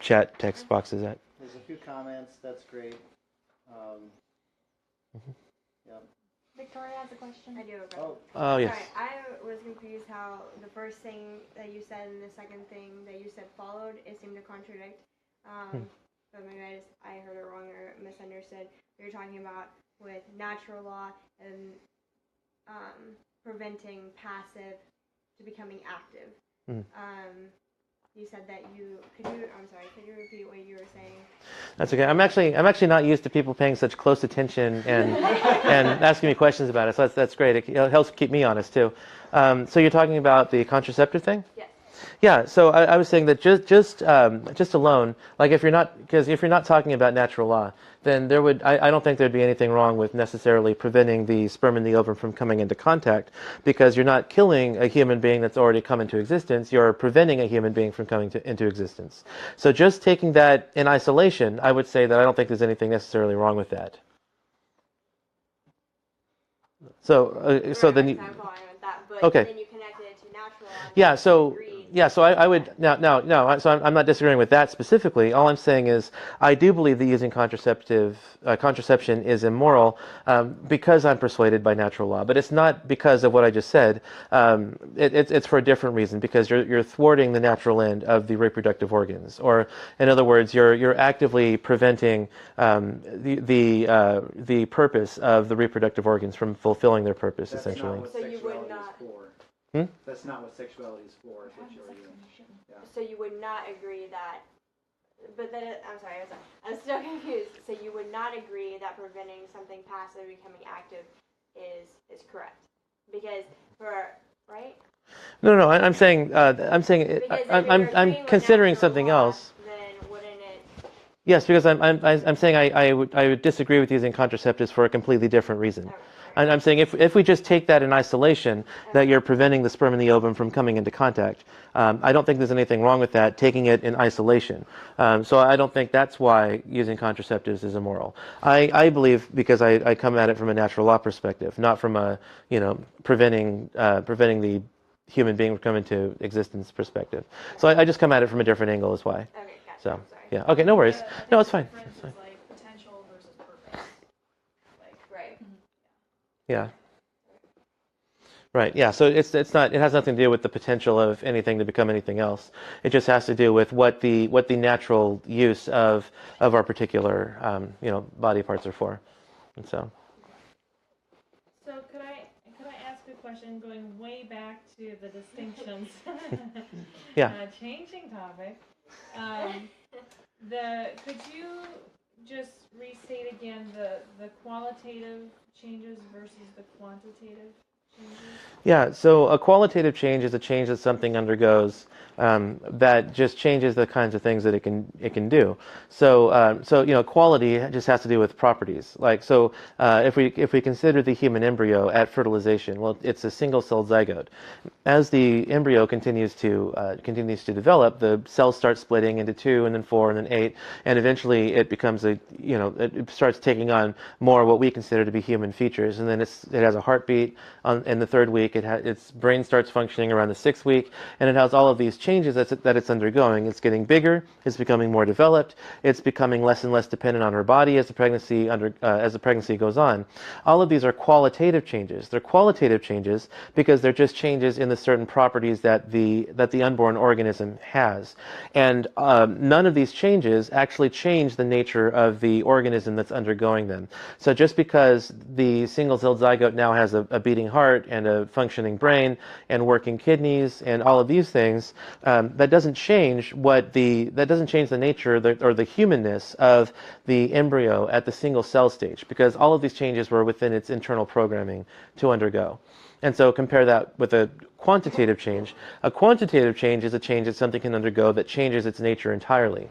chat text box is at. There's a few comments. That's great. Yeah. Victoria has a question. I do. Okay. Oh yes. Sorry, I was confused how the first thing that you said and the second thing that you said followed, it seemed to contradict. But maybe I heard it wrong or misunderstood. You're talking about with natural law and preventing passive to becoming active. You said that could you repeat what you were saying? That's okay. I'm actually not used to people paying such close attention and asking me questions about it. So that's great. It helps keep me honest too. So you're talking about the contraceptive thing? Yes. Yeah. So I was saying that just alone, like if you're not talking about natural law, then I don't think there'd be anything wrong with necessarily preventing the sperm and the ovum from coming into contact, because you're not killing a human being that's already come into existence. You're preventing a human being from coming into existence. So just taking that in isolation, I would say that I don't think there's anything necessarily wrong with that. So then you, okay. Then you connected it to natural law. Yeah, so I would no. So I'm not disagreeing with that specifically. All I'm saying is I do believe that using contraception is immoral because I'm persuaded by natural law. But it's not because of what I just said. It's for a different reason, because you're thwarting the natural end of the reproductive organs, or in other words, you're actively preventing the purpose of the reproductive organs from fulfilling their purpose. That's essentially. Not what So you would sexuality not. is for. That's not what sexuality is for. Is what you're arguing. Yeah. So you would not agree that, but then I'm still confused. So you would not agree that preventing something passive becoming active is correct, because right? No. I'm saying I'm considering something else. Then wouldn't it? Yes, because I'm saying I would disagree with using contraceptives for a completely different reason. And I'm saying if we just take that in isolation, that you're preventing the sperm and the ovum from coming into contact, I don't think there's anything wrong with that, taking it in isolation. So I don't think that's why using contraceptives is immoral. I believe, because I come at it from a natural law perspective, not from a preventing the human being from coming into existence perspective. So I just come at it from a different angle is why. Okay, gotcha. So yeah, okay, no worries. No, it's fine. Difference is like potential versus purpose. Right. Yeah. Right. Yeah. So it has nothing to do with the potential of anything to become anything else. It just has to do with what the natural use of our particular body parts are for, and so. So could I ask a question going way back to the distinctions? Yeah. Changing topic. Could you just restate again the qualitative changes versus the quantitative changes? Yeah, so a qualitative change is a change that something undergoes that just changes the kinds of things that it can do. So quality just has to do with properties. Like if we consider the human embryo at fertilization, well, it's a single-celled zygote. As the embryo continues to develop, the cells start splitting into 2 and then 4 and then 8, and eventually it becomes it starts taking on more what we consider to be human features, and then it has a heartbeat in the 3rd week. Its brain starts functioning around the 6th week, and it has all of these changes that it's undergoing. It's getting bigger. It's becoming more developed. It's becoming less and less dependent on her body as the pregnancy goes on. All of these are qualitative changes. They're qualitative changes because they're just changes in the certain properties that the unborn organism has, and none of these changes actually change the nature of the organism that's undergoing them. So just because the single-celled zygote now has a beating heart and a functioning brain and working kidneys and all of these things, that doesn't change the nature or the humanness of the embryo at the single cell stage, because all of these changes were within its internal programming to undergo. And so compare that with a quantitative change. A quantitative change is a change that something can undergo that changes its nature entirely.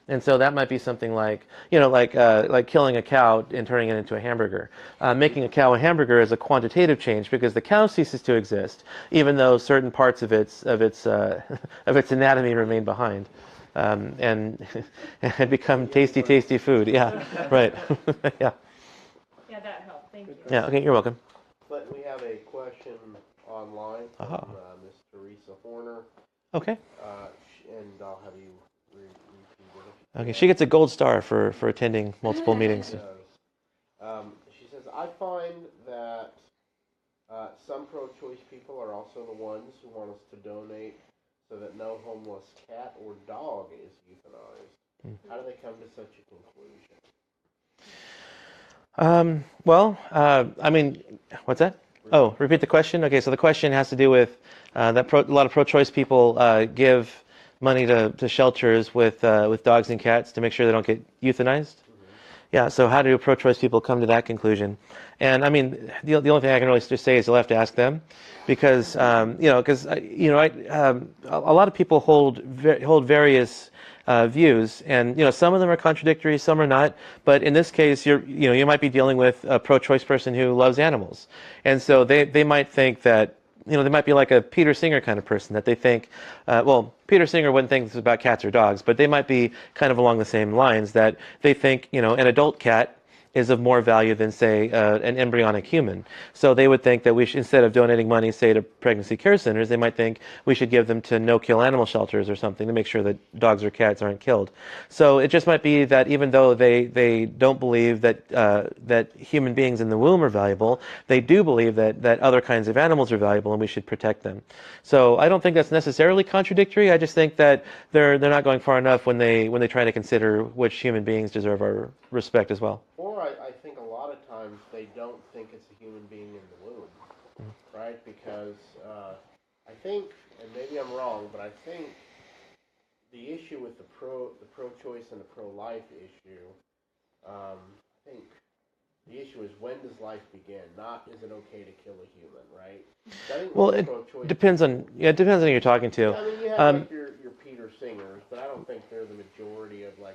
And so that might be something like killing a cow and turning it into a hamburger. Making a cow a hamburger is a quantitative change because the cow ceases to exist, even though certain parts of its anatomy remain behind, and become tasty food. Yeah, right. Yeah. Yeah, that helped. Thank you. Yeah, okay, you're welcome. But we have a question online from Miss Teresa Horner. Okay. And I'll have you repeat it. Okay, she gets a gold star for attending multiple meetings. She says, I find that some pro-choice people are also the ones who want us to donate so that no homeless cat or dog is euthanized. How do they come to such a conclusion? I mean, what's that? Oh, repeat the question? Okay, so the question has to do with that a lot of pro-choice people give money to shelters with dogs and cats to make sure they don't get euthanized. Yeah, so how do pro-choice people come to that conclusion? And I mean, the only thing I can really just say is you'll have to ask them, because a lot of people hold various views, and some of them are contradictory, some are not. But in this case, you might be dealing with a pro-choice person who loves animals, and so they might think that. They might be like a Peter Singer kind of person, that they think, Peter Singer wouldn't think this is about cats or dogs, but they might be kind of along the same lines, that they think, an adult cat is of more value than, say, an embryonic human. So they would think that we should, instead of donating money, say, to pregnancy care centers, they might think we should give them to no-kill animal shelters or something to make sure that dogs or cats aren't killed. So it just might be that even though they don't believe that human beings in the womb are valuable, they do believe that other kinds of animals are valuable and we should protect them. So I don't think that's necessarily contradictory. I just think that they're not going far enough when they try to consider which human beings deserve our respect as well. Or I think a lot of times they don't think it's a human being in the womb, right? Because I think, and maybe I'm wrong, but I think the issue with the pro-choice and the pro-life issue, I think the issue is, when does life begin? Not, is it okay to kill a human, right? I think well, it depends on who you're talking to. I mean, you have your Peter Singers, but I don't think they're the majority of the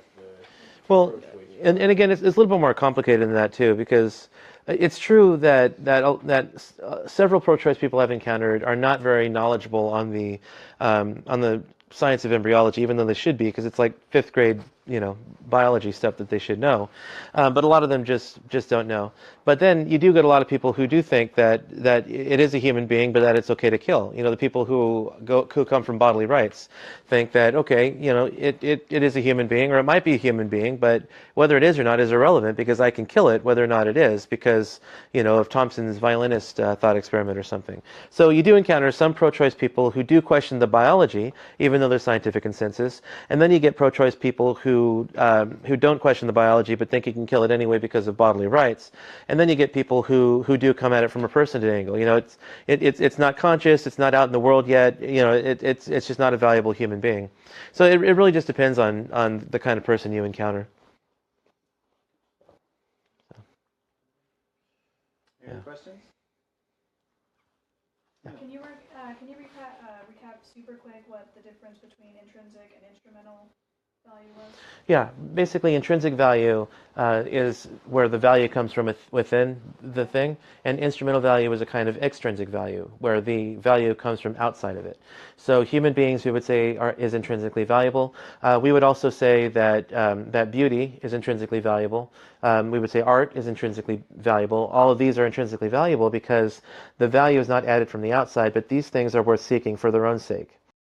pro-choice. And again, it's a little bit more complicated than that too, because it's true that several pro-choice people I've encountered are not very knowledgeable on the science of embryology, even though they should be, because it's like fifth grade biology stuff that they should know. But a lot of them just don't know. But then you do get a lot of people who do think that it is a human being, but that it's okay to kill. The people who come from bodily rights think that, okay, it is a human being, or it might be a human being, but whether it is or not is irrelevant, because I can kill it whether or not it is, because of Thompson's violinist thought experiment or something. So you do encounter some pro-choice people who do question the biology, even though there's scientific consensus, and then you get pro-choice people who don't question the biology but think you can kill it anyway because of bodily rights, and then you get people who do come at it from a personhood angle. It's not conscious, it's not out in the world yet. It's just not a valuable human being. So it really just depends on the kind of person you encounter. Any questions? Can you recap super quick what the difference between intrinsic and instrumental value was? Yeah, basically intrinsic value is where the value comes from within the thing, and instrumental value is a kind of extrinsic value, where the value comes from outside of it. So human beings, we would say, is intrinsically valuable. We would also say that beauty is intrinsically valuable. We would say art is intrinsically valuable. All of these are intrinsically valuable because the value is not added from the outside, but these things are worth seeking for their own sake.